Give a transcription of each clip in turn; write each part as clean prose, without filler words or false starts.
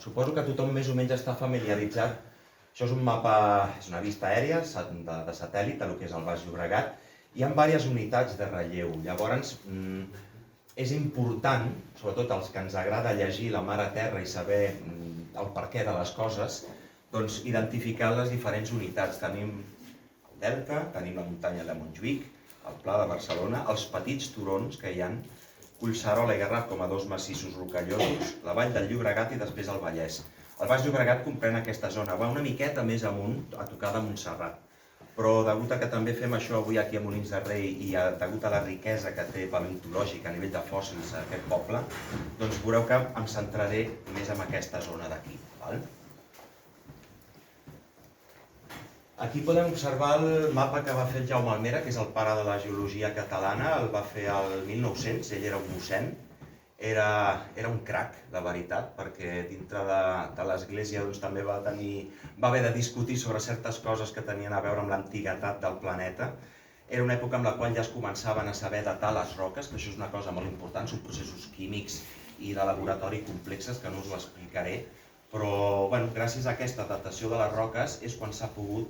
Suposo que tothom més o menys està familiaritzat. Això és un mapa, és una vista aèria de satèl·lit del que és el Baix Llobregat. Hi ha diverses unitats de relleu. Llavors, és important, sobretot els que ens agrada llegir la mar a terra i saber el perquè de les coses, doncs identificar les diferents unitats. Tenim el Delta, tenim la muntanya de Montjuïc, el Pla de Barcelona, els petits turons que hi ha, Collserola i Garraf com a dos massissos rocallosos, la Vall del Llobregat i després el Vallès. El Baix Llobregat comprèn aquesta zona, va una miqueta més amunt, a tocar de Montserrat. Però degut a que també fem això avui aquí a Molins de Rei i degut a la riquesa que té paleontològica a nivell de fòssils aquest poble, doncs veureu que em centraré més en aquesta zona d'aquí. Aquí podem observar el mapa que va fer el Jaume Almera, que és el pare de la geologia catalana, el va fer el 1900, ell era un mossèn, era un crac, la veritat, perquè dintre de l'església també va haver de discutir sobre certes coses que tenien a veure amb l'antiguitat del planeta. Era una època en la qual ja es començaven a saber datar les roques, que això és una cosa molt important, són processos químics i de laboratori complexes que no us ho explicaré, però gràcies a aquesta datació de les roques és quan s'ha pogut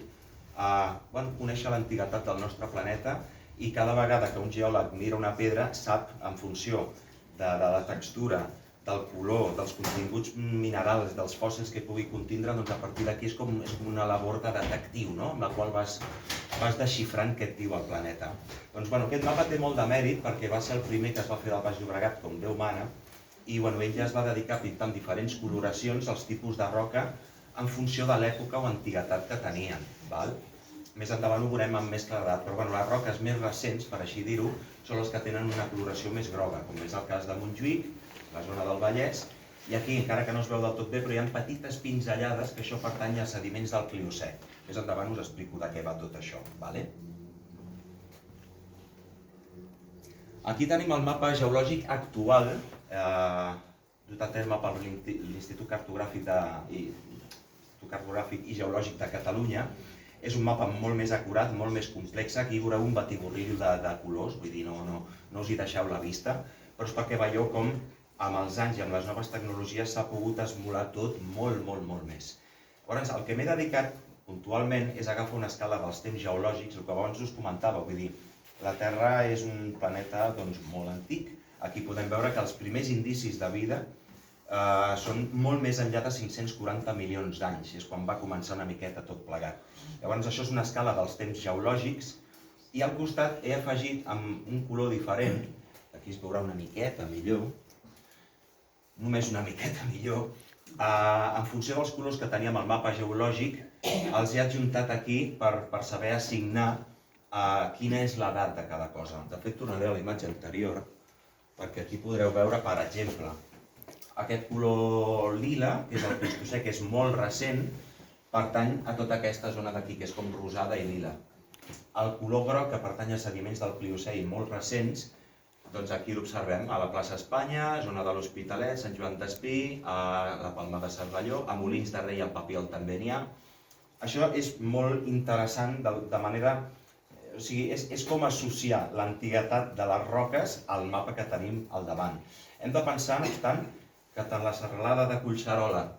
conèixer l'antiguitat del nostre planeta i cada vegada que un geòleg mira una pedra sap, en funció de la textura, del color, dels continguts minerals, dels fòssils que pugui contindre, doncs a partir d'aquí és com una labor de detectiu, amb la qual vas desxifrant què et diu el planeta. Doncs aquest mapa té molt de mèrit perquè va ser el primer que es va fer del Baix Llobregat com Déu mana i ell ja es va dedicar a pintar amb diferents coloracions els tipus de roca en funció de l'època o antiguitat que tenien. Més endavant ho veurem amb més claredat, però les roques més recents, per així dir-ho, són les que tenen una coloració més groga, com és el cas de Montjuïc, la zona del Vallès, i aquí, encara que no es veu del tot bé, però hi ha petites pinzellades que això pertany a sediments del Pliocè. Més endavant us explico de què va tot això. Aquí tenim el mapa geològic actual, dut a terme per l'Institut Cartogràfic i Geològic de Catalunya. És un mapa molt més acurat, molt més complex. Aquí veureu un batiburrillo de colors, vull dir, no us hi deixeu la vista, però és perquè veieu com amb els anys i amb les noves tecnologies s'ha pogut esmolar tot molt, molt, molt més. Llavors, el que m'he dedicat puntualment és agafar una escala dels temps geològics, el que abans us comentava, vull dir, la Terra és un planeta molt antic. Aquí podem veure que els primers indicis de vida són molt més enllà de 540 milions d'anys, és quan va començar una miqueta tot plegat. Llavors això és una escala dels temps geològics i al costat he afegit amb un color diferent, aquí es veurà una miqueta millor, només una miqueta millor, en funció dels colors que teníem al mapa geològic, els he adjuntat aquí per saber assignar quina és l'edat de cada cosa. De fet, tornaré a la imatge anterior, perquè aquí podreu veure, per exemple, aquest color lila, que és el Plistocè, que és molt recent, pertany a tota aquesta zona d'aquí, que és com rosada i lila. El color groc, que pertany a sediments del Pliocè i molt recents, doncs aquí l'observem a la plaça Espanya, zona de l'Hospitalet, Sant Joan d'Espí, a la Palma de Cervelló, a Molins de Rei, al Papiol també n'hi ha. Això és molt interessant de manera... O sigui, és com associar l'antiguitat de les roques al mapa que tenim al davant. Hem de pensar, no obstant, que tant la serralada de Collserola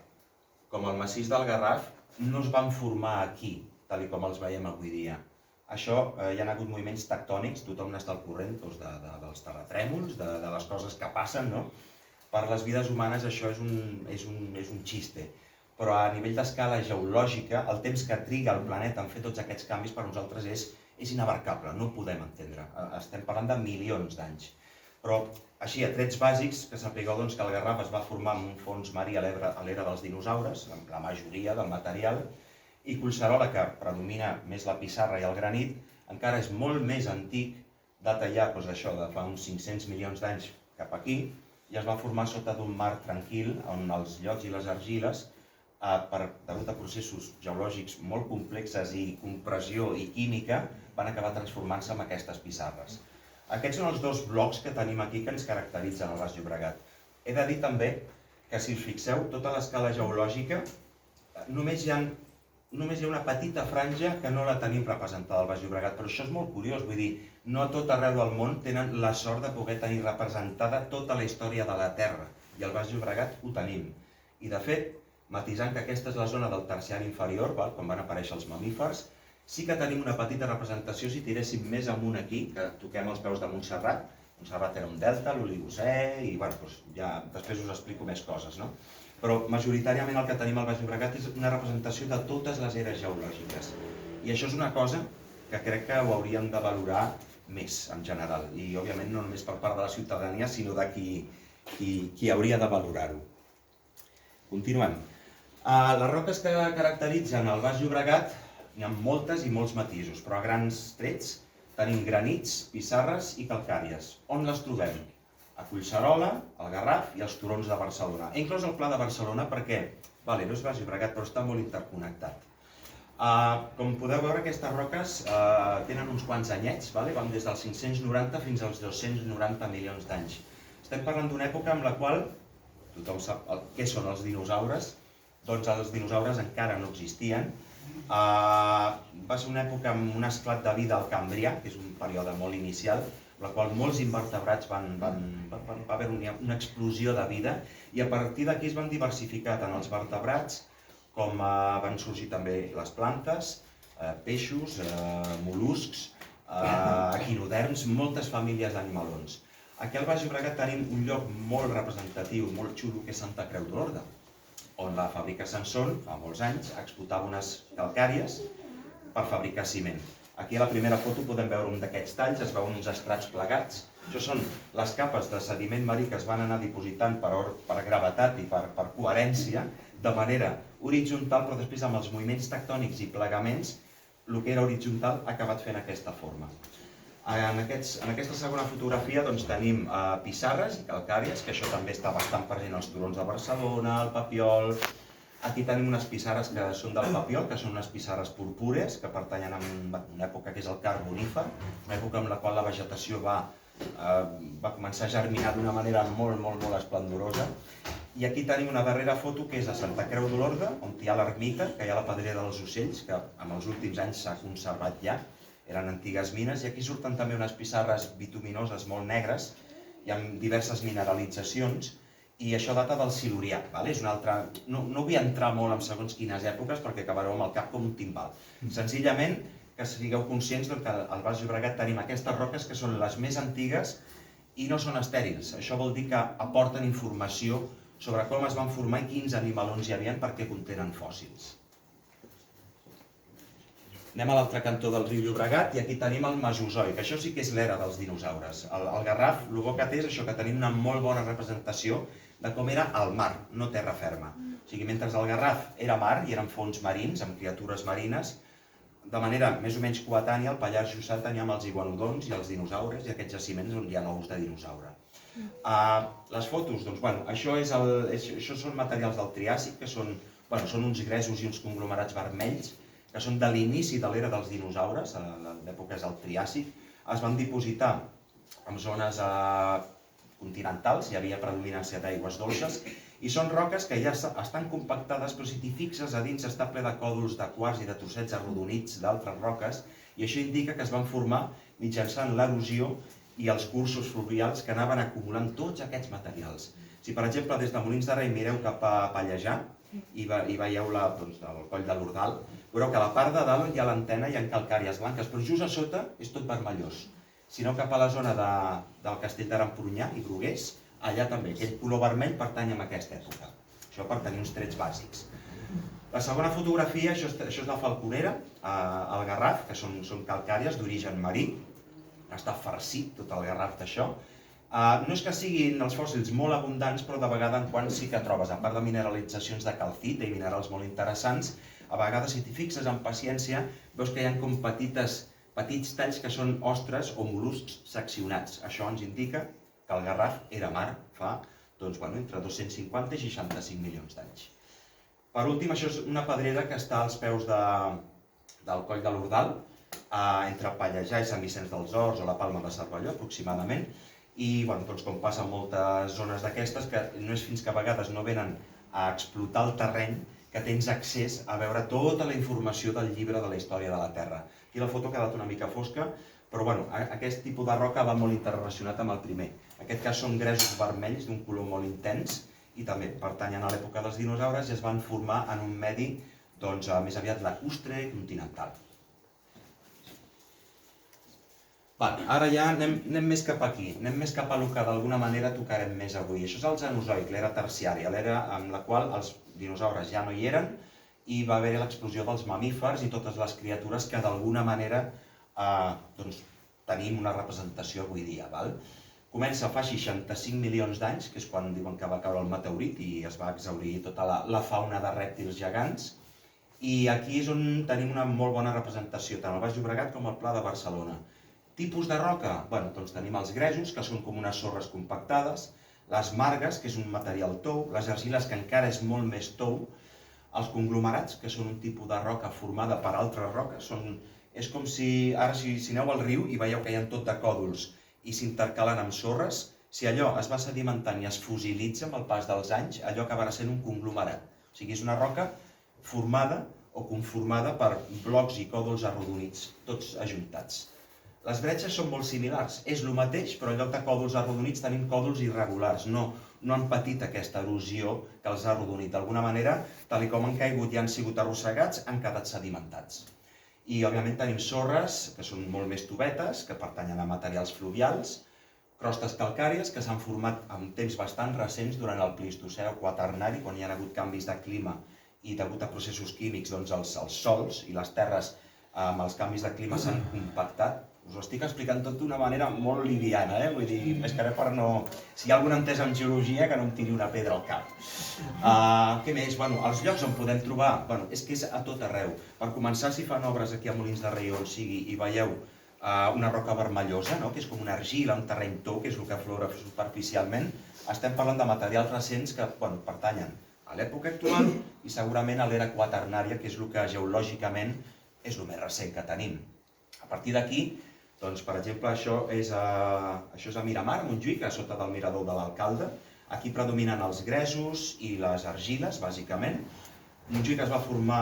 com el massís del Garraf no es van formar aquí, tal com els veiem avui dia. Això, hi ha hagut moviments tectònics, tothom n'està al corrent dels terratrèmols, de les coses que passen, no? Per les vides humanes això és un xiste, però a nivell d'escala geològica, el temps que triga el planeta en fer tots aquests canvis per nosaltres és inabarcable, no ho podem entendre. Estem parlant de milions d'anys. Però així, a trets bàsics, que sapigueu que el Garraf es va formar en un fons marí a l'era dels dinosaures, la majoria del material, i Collserola, que predomina més la pissarra i el granit, encara és molt més antic, data ja d'això, de fa uns 500 milions d'anys cap aquí, i es va formar sota d'un mar tranquil, on els llots i les argiles, degut a processos geològics molt complexes i compressió i química, van acabar transformant-se en aquestes pissarres. Aquests són els dos blocs que tenim aquí que ens caracteritzen al Baix Llobregat. He de dir també que, si us fixeu, tota l'escala geològica, només hi ha una petita franja que no la tenim representada al Baix Llobregat, però això és molt curiós, vull dir, no a tot arreu del món tenen la sort de poder tenir representada tota la història de la Terra, i al Baix Llobregat ho tenim. I de fet, matisant que aquesta és la zona del terciari inferior, quan van aparèixer els mamífers, sí que tenim una petita representació, si tiréssim més amunt aquí, que toquem els peus de Montserrat. Montserrat era un delta, l'Oligocè, i ja després us explico més coses, no? Però majoritàriament el que tenim al Baix Llobregat és una representació de totes les eres geològiques. I això és una cosa que crec que ho hauríem de valorar més, en general. I, òbviament, no només per part de la ciutadania, sinó de qui hauria de valorar-ho. Continuem. Les roques que caracteritzen el Baix Llobregat, n'hi ha moltes i molts matisos, però a grans trets tenim granits, pissarres i calcàries. On les trobem? A Collserola, al Garraf i als turons de Barcelona. He inclòs el Pla de Barcelona perquè, no és Baix Llobregat, però està molt interconnectat. Com podeu veure, aquestes roques tenen uns quants anyets, van des dels 590 fins als 290 milions d'anys. Estem parlant d'una època en la qual tothom sap què són els dinosaures, doncs els dinosaures encara no existien. Va ser una època amb un esclat de vida al Cambrià, que és un període molt inicial, en la qual molts invertebrats va haver una explosió de vida, i a partir d'aquí es van diversificar tant els vertebrats com van sorgir també les plantes, peixos, mol·luscs, equinoderms, moltes famílies d'animalons. Aquí al Baix Llobregat tenim un lloc molt representatiu, molt xulo, que és Santa Creu d'Olorda, on la fàbrica Sanson, fa molts anys, explotava unes calcàries per fabricar ciment. Aquí a la primera foto podem veure un d'aquests talls, es veuen uns estrats plegats. Això són les capes de sediment marí que es van anar dipositant per gravetat i per coherència, de manera horitzontal, però després amb els moviments tectònics i plegaments, el que era horitzontal ha acabat fent aquesta forma. En aquesta segona fotografia tenim pissarres i calcàries, que això també està bastant present als turons de Barcelona, al Papiol. Aquí tenim unes pissarres que són del Papiol, que són unes pissarres purpúries, que pertanyen a una època que és el Carbonífer, una època en la qual la vegetació va començar a germinar d'una manera molt esplendorosa. I aquí tenim una darrera foto que és a Santa Creu d'Olorda, on hi ha l'ermita, que hi ha la pedrera dels ocells, que en els últims anys s'ha conservat ja. Eren antigues mines, i aquí surten també unes pissarres bituminoses molt negres i amb diverses mineralitzacions, i això data del Silurià. No vull entrar molt en segons quines èpoques perquè acabareu amb el cap com un timbal. Senzillament que sigueu conscients que al Baix Llobregat tenim aquestes roques que són les més antigues i no són estèrils. Això vol dir que aporten informació sobre com es van formar i quins animalons hi havia perquè contenen fòssils. Anem a l'altre cantó del riu Llobregat i aquí tenim el Mesozoic. Això sí que és l'era dels dinosaures. Al Garraf, el bo que té és això, que tenim una molt bona representació de com era el mar, no terra ferma. O sigui, mentre el Garraf era mar i eren fons marins, amb criatures marines, de manera més o menys coetània, al Pallars Jussà teníem els iguanodons i els dinosaures i aquests jaciments on hi ha ous de dinosaure. Les fotos, doncs, això són materials del Triàsic, que són uns gresos i uns conglomerats vermells, que són de l'inici de l'era dels dinosaures, l'època és el Triàsic. Es van dipositar en zones continentals, hi havia predominància d'aigües dolces, i són roques que ja estan compactades, però si t'hi fixes, a dins està ple de còdols de quars i de trossets arrodonits d'altres roques, i això indica que es van formar mitjançant l'erosió i els cursos fluvials que anaven acumulant tots aquests materials. Si, per exemple, des de Molins de Rei mireu cap a Pallejà i veieu el coll de l'Ordal, veureu que a la part de dalt hi ha l'antena i hi ha calcàries blanques, però just a sota és tot vermellós. Si no, cap a la zona del castell d'Arampurunyà i Bruguers, allà també, aquell color vermell pertany a aquesta època. Això per tenir uns trets bàsics. La segona fotografia, això és la Falconera, al Garraf, que són calcàries d'origen marí. Està farcit tot el Garraf d'això. No és que siguin els fòssils molt abundants, però de vegada en quan sí que trobes, a part de mineralitzacions de calcita i minerals molt interessants, a vegades, si t'hi fixes amb paciència, veus que hi ha com petits talls que són ostres o mol·luscs seccionats. Això ens indica que el Garraf era mar fa entre 250 i 65 milions d'anys. Per últim, això és una pedrera que està als peus del coll de l'Ordal, entre Pallejà i Sant Vicenç dels Horts o la Palma de Cervelló, aproximadament, i com passa en moltes zones d'aquestes, que no és fins que a vegades no venen a explotar el terreny que tens accés a veure tota la informació del llibre de la història de la Terra. Aquí la foto ha quedat una mica fosca, però aquest tipus de roca va molt interrelacionat amb el primer. En aquest cas són gresos vermells d'un color molt intens i també pertanyen a l'època dels dinosaures i es van formar en un medi més aviat lacustre continental. Ara ja anem més cap aquí, anem més cap a el que d'alguna manera tocarem més avui. Això és el Cenozoic, l'era terciària, l'era en la qual els dinosaures ja no hi eren i va haver l'explosió dels mamífers i totes les criatures que d'alguna manera tenim una representació avui dia. Comença fa 65 milions d'anys, que és quan diuen que va caure el meteorit i es va exhaurir tota la fauna de rèptils gegants. I aquí és on tenim una molt bona representació, tant al Baix Llobregat com al Pla de Barcelona. Tipus de roca? Doncs tenim els gresos, que són com unes sorres compactades, les margues, que és un material tou, les argiles, que encara és molt més tou, els conglomerats, que són un tipus de roca formada per altres roques, és com si, ara si aneu al riu i veieu que hi ha tot de còdols i s'intercalen amb sorres, si allò es va sedimentant i es fosilitza amb el pas dels anys, allò acabarà sent un conglomerat. O sigui, és una roca formada o conformada per blocs i còdols arrodonits, tots ajuntats. Les bretxes són molt similars, és el mateix, però en lloc de còdols arrodonits tenim còdols irregulars, no han patit aquesta erosió que els ha arrodonit. D'alguna manera, tal com han caigut i han sigut arrossegats, han quedat sedimentats. I, òbviament, tenim sorres, que són molt més tubetes, que pertanyen a materials fluvials, crostes calcàries, que s'han format en temps bastant recents durant el Plistocè o Quaternari, quan hi ha hagut canvis de clima i degut a processos químics, els sòls i les terres amb els canvis de clima s'han compactat. Us ho estic explicant tot d'una manera molt liviana, vull dir, més que res per no... Si hi ha algun entès en geologia, que no em tiri una pedra al cap. Què més? Els llocs on podem trobar, és que és a tot arreu. Per començar, si fan obres aquí a Molins de Rei o on sigui i veieu una roca vermellosa, que és com una argila, un terreny tou, que és el que aflora superficialment, estem parlant de materials recents que pertanyen a l'època actual i segurament a l'era quaternària, que és el que geològicament és el més recent que tenim. A partir d'aquí, per exemple, això és a Miramar, a Montjuïc, a sota del mirador de l'Alcalde. Aquí predominen els gresos i les argiles, bàsicament. Montjuïc es va formar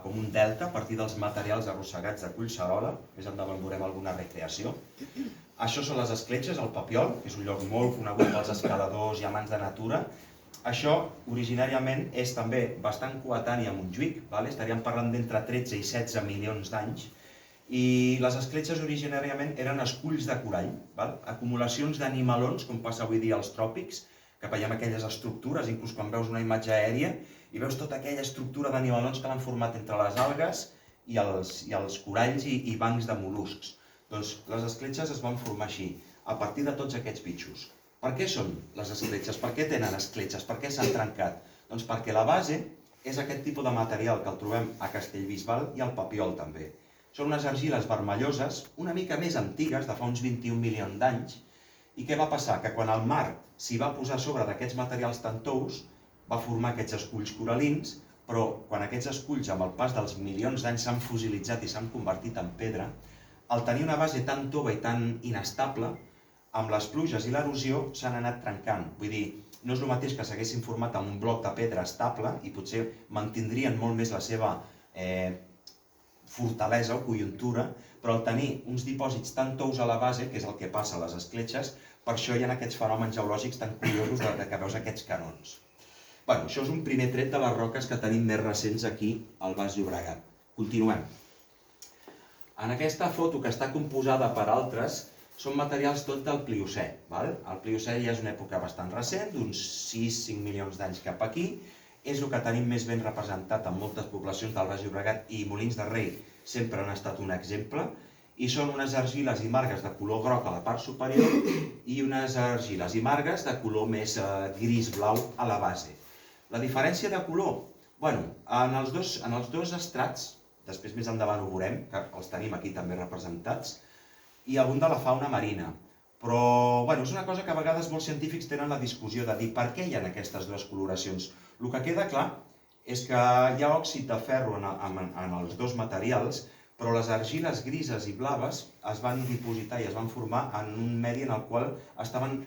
com un delta a partir dels materials arrossegats de Collserola. Més endavant veurem alguna recreació. Això són les escletxes, el Papiol, que és un lloc molt conegut pels escaladors i amants de natura. Això, originàriament, és també bastant coetani a Montjuïc. Estaríem parlant d'entre 13 i 16 milions d'anys. I les escletxes originàriament eren esculls de corall, acumulacions d'animalons, com passa avui dia als tròpics, que veiem aquelles estructures, inclús quan veus una imatge aèria, i veus tota aquella estructura d'animalons que l'han format entre les algues i els coralls i bancs de mol·luscs. Doncs les escletxes es van formar així, a partir de tots aquests bitxos. Per què són les escletxes? Per què tenen escletxes? Per què s'han trencat? Doncs perquè la base és aquest tipus de material que el trobem a Castellbisbal i al Papiol també. Són unes argiles vermelloses, una mica més antigues, de fa uns 21 milions d'anys. I què va passar? Que quan el mar s'hi va posar sobre d'aquests materials tan tous, va formar aquests esculls coralins, però quan aquests esculls, amb el pas dels milions d'anys, s'han fosilitzat i s'han convertit en pedra, al tenir una base tan tova i tan inestable, amb les pluges i l'erosió s'han anat trencant. Vull dir, no és el mateix que s'haguessin format amb un bloc de pedra estable i potser mantindrien molt més la seva fortalesa o conjuntura, però al tenir uns dipòsits tan tous a la base, que és el que passa a les escletxes, per això hi ha aquests fenòmens geològics tan curiosos de que veus aquests canons. Això és un primer tret de les roques que tenim més recents aquí al Baix Llobregat. Continuem. En aquesta foto, que està composada per altres, són materials tot del Pliocè. El Pliocè ja és una època bastant recent, d'uns 6-5 milions d'anys cap aquí. És el que tenim més ben representat en moltes poblacions del Baix Llobregat i Molins de Rei sempre han estat un exemple. I són unes argiles i margues de color groc a la part superior i unes argiles i margues de color més gris-blau a la base. La diferència de color? En els dos estrats, després més endavant ho veurem, que els tenim aquí també representats, hi ha algun de la fauna marina. Però és una cosa que a vegades molts científics tenen la discussió de dir per què hi ha aquestes dues coloracions. El que queda clar és que hi ha òxid de ferro en els dos materials, però les argiles grises i blaves es van dipositar i es van formar en un medi en el qual estaven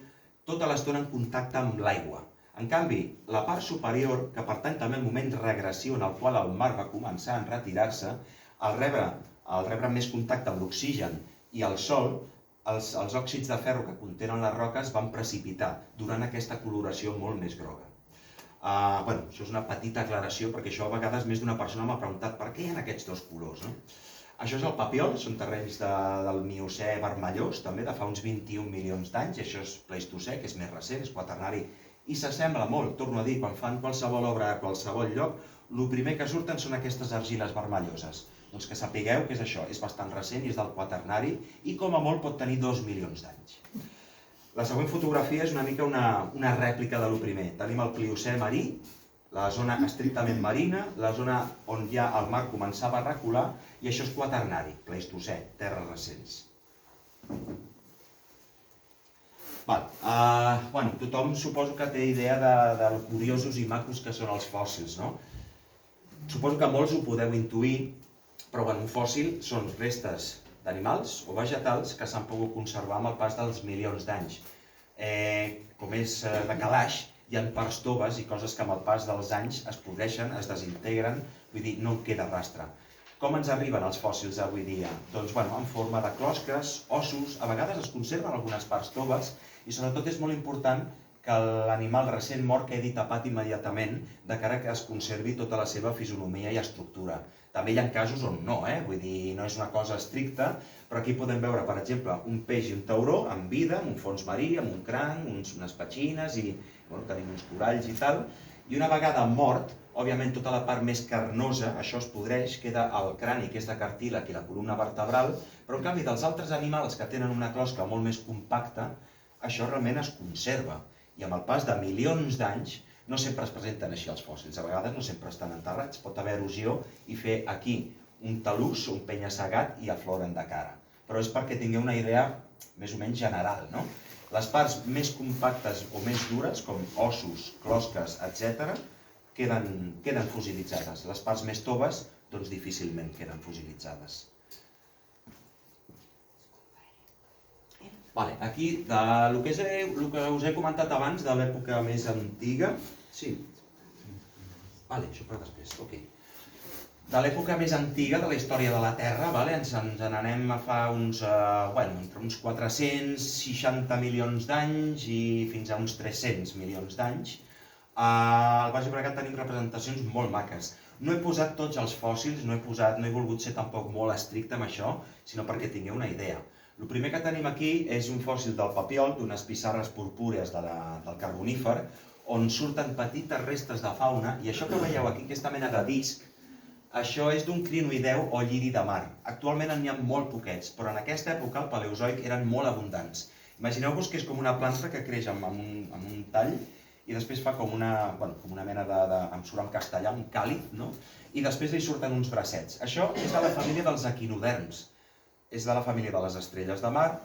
tota l'estona en contacte amb l'aigua. En canvi, la part superior, que pertany també al moment regressiu en el qual el mar va començar a enretirar-se, al rebre més contacte amb l'oxigen i el sol, els òxids de ferro que contenen les roques van precipitar, donant aquesta coloració molt més groga. Això és una petita aclaració, perquè això a vegades més d'una persona m'ha preguntat per què hi ha aquests dos colors, no? Això és el papiol, són terrenys del Miocè vermellós, també de fa uns 21 milions d'anys, i això és Pleistocè, que és més recent, és quaternari, i s'assembla molt, torno a dir, quan fan qualsevol obra a qualsevol lloc, el primer que surten són aquestes argiles vermelloses. Doncs que sapigueu que és això, és bastant recent i és del quaternari, i com a molt pot tenir 2 milions d'anys. La següent fotografia és una mica una rèplica de lo primer. Tenim el Pliocè marí, la zona estrictament marina, la zona on ja el mar començava a recular, i això és quaternari, Pleistocè, terres recents. Tothom suposo que té idea de lo curiosos i macos que són els fòssils, no? Suposo que molts ho podeu intuir, però un fòssil són restes d'animals o vegetals que s'han pogut conservar amb el pas dels milions d'anys. Com és de calaix, hi ha parts toves i coses que amb el pas dels anys es podreixen, es desintegren, vull dir, no queda rastre. Com ens arriben els fòssils avui dia? Doncs, en forma de closques, ossos, a vegades es conserven algunes parts toves i sobretot és molt important que l'animal recent mort quedi tapat immediatament de cara que es conservi tota la seva fisonomia i estructura. També hi ha casos on no, vull dir, no és una cosa estricta, però aquí podem veure, per exemple, un peix i un tauró amb vida, amb un fons marí, amb un cranc, unes petxines i tenim uns coralls i tal, i una vegada mort, òbviament tota la part més carnosa, això es podreix, queda el crani, que és de cartílag, i la columna vertebral, però en canvi dels altres animals que tenen una closca molt més compacta, això realment es conserva. I amb el pas de milions d'anys, no sempre es presenten així els fòssils, a vegades no sempre estan enterrats, pot haver erosió i fer aquí un talús, un penya-segat i afloren de cara. Però és perquè tingueu una idea més o menys general, no? Les parts més compactes o més dures, com ossos, closques, etc., queden fossilitzades. Les parts més toves, doncs difícilment queden fossilitzades. Aquí, el que us he comentat abans de l'època més antiga... Sí. Això per després, ok. De l'època més antiga de la història de la Terra, ens n'anem a fa entre uns 460 milions d'anys i fins a uns 300 milions d'anys. Al Baix Llobregat tenim representacions molt maques. No he posat tots els fòssils, no he volgut ser tampoc molt estricte amb això, sinó perquè tingueu una idea. El primer que tenim aquí és un fòssil del papiol, d'unes pissarres purpúrees del Carbonífer, on surten petites restes de fauna, i això que veieu aquí, aquesta mena de disc, això és d'un crinoïdeu o lliri de mar. Actualment n'hi ha molt poquets, però en aquesta època, al Paleozoic, eren molt abundants. Imagineu-vos que és com una planta que creix amb un tall i després fa com una mena em surt en castellà, un càlid, no? I després li surten uns bracets. Això és de la família dels equinoderms. És de la família de les estrelles de mar,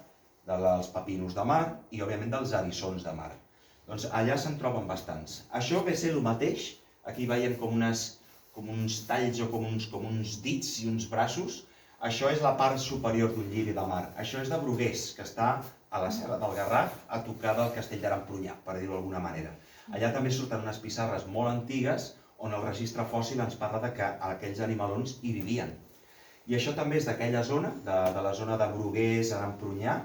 dels papinos de mar i, òbviament, dels eriçons de mar. Doncs allà se'n troben bastants. Això ve a ser el mateix. Aquí veiem com uns talls o com uns dits i uns braços. Això és la part superior d'un lliri de mar. Això és de Bruguers, que està a la Serra del Garraf, a tocar del Castell d'Aremprunyà, per dir-ho d'alguna manera. Allà també surten unes pissarres molt antigues on el registre fòssil ens parla que aquells animalons hi vivien. I això també és d'aquella zona, de la zona de Bruguers, Aremprunyà,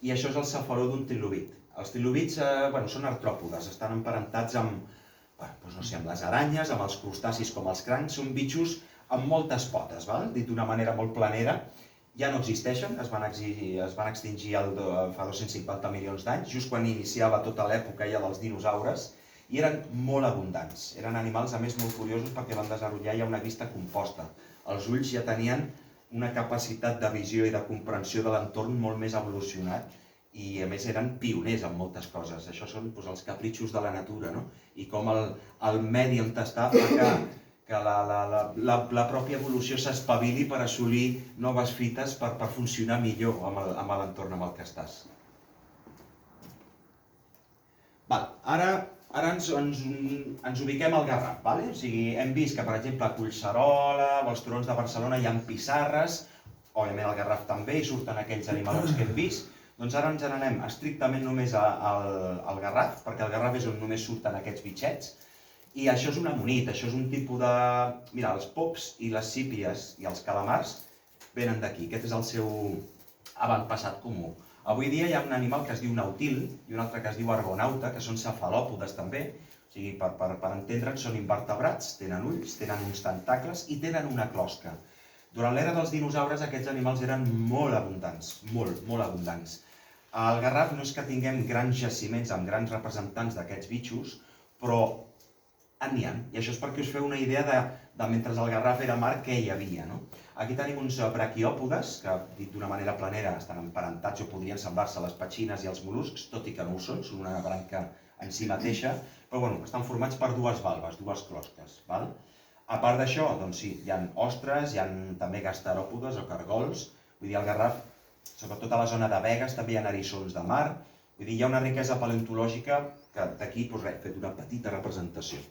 i això és el cefaló d'un trilobit. Els trilobits són artròpodes, estan emparentats amb les aranyes, amb els crustacis com els crancs, són bitxos amb moltes potes, dit d'una manera molt planera. Ja no existeixen, es van extingir fa 250 milions d'anys, just quan iniciava tota l'època ja dels dinosaures, i eren molt abundants. Eren animals, a més, molt curiosos perquè van desenvolupar ja una vista composta. Els ulls ja tenien una capacitat de visió i de comprensió de l'entorn molt més evolucionat i, a més, eren pioners en moltes coses. Això són els capritxos de la natura, no? I com el medi on està fa que la pròpia evolució s'espavili per assolir noves fites per funcionar millor amb l'entorn amb el que estàs. Ara ens ubiquem al Garraf. O sigui, hem vist que, per exemple, a Collserola o als turons de Barcelona hi ha pissarres, òbviament al Garraf també hi surten aquells animalons que hem vist, doncs ara ens n'anem estrictament només al Garraf, perquè al Garraf és on només surten aquests bitxets, i això és un amonit, això és un tipus de... Mira, els pops i les sípies i els calamars venen d'aquí, aquest és el seu avantpassat comú. Avui dia hi ha un animal que es diu nautil i un altre que es diu argonauta, que són cefalòpodes també. O sigui, per entendre'ns, són invertebrats, tenen ulls, tenen uns tentacles i tenen una closca. Durant l'era dels dinosaures aquests animals eren molt abundants, molt abundants. Al Garraf no és que tinguem grans jaciments amb grans representants d'aquests bitxos, però n'hi ha. I això és perquè us feu una idea de mentre el Garraf era mar, què hi havia. Aquí tenim uns braquiòpodes, que dit d'una manera planera estan emparentats o podrien semblar-se a les petxines i als mol·luscs, tot i que no ho són una branca en si mateixa, però estan formats per dues valves, dues closques. A part d'això, doncs sí, hi ha ostres, hi ha també gasteròpodes o cargols, vull dir, al Garraf, sobretot a la zona de Begues, també hi ha eriçons de mar, vull dir, hi ha una riquesa paleontològica que d'aquí, doncs res, he fet una petita representació.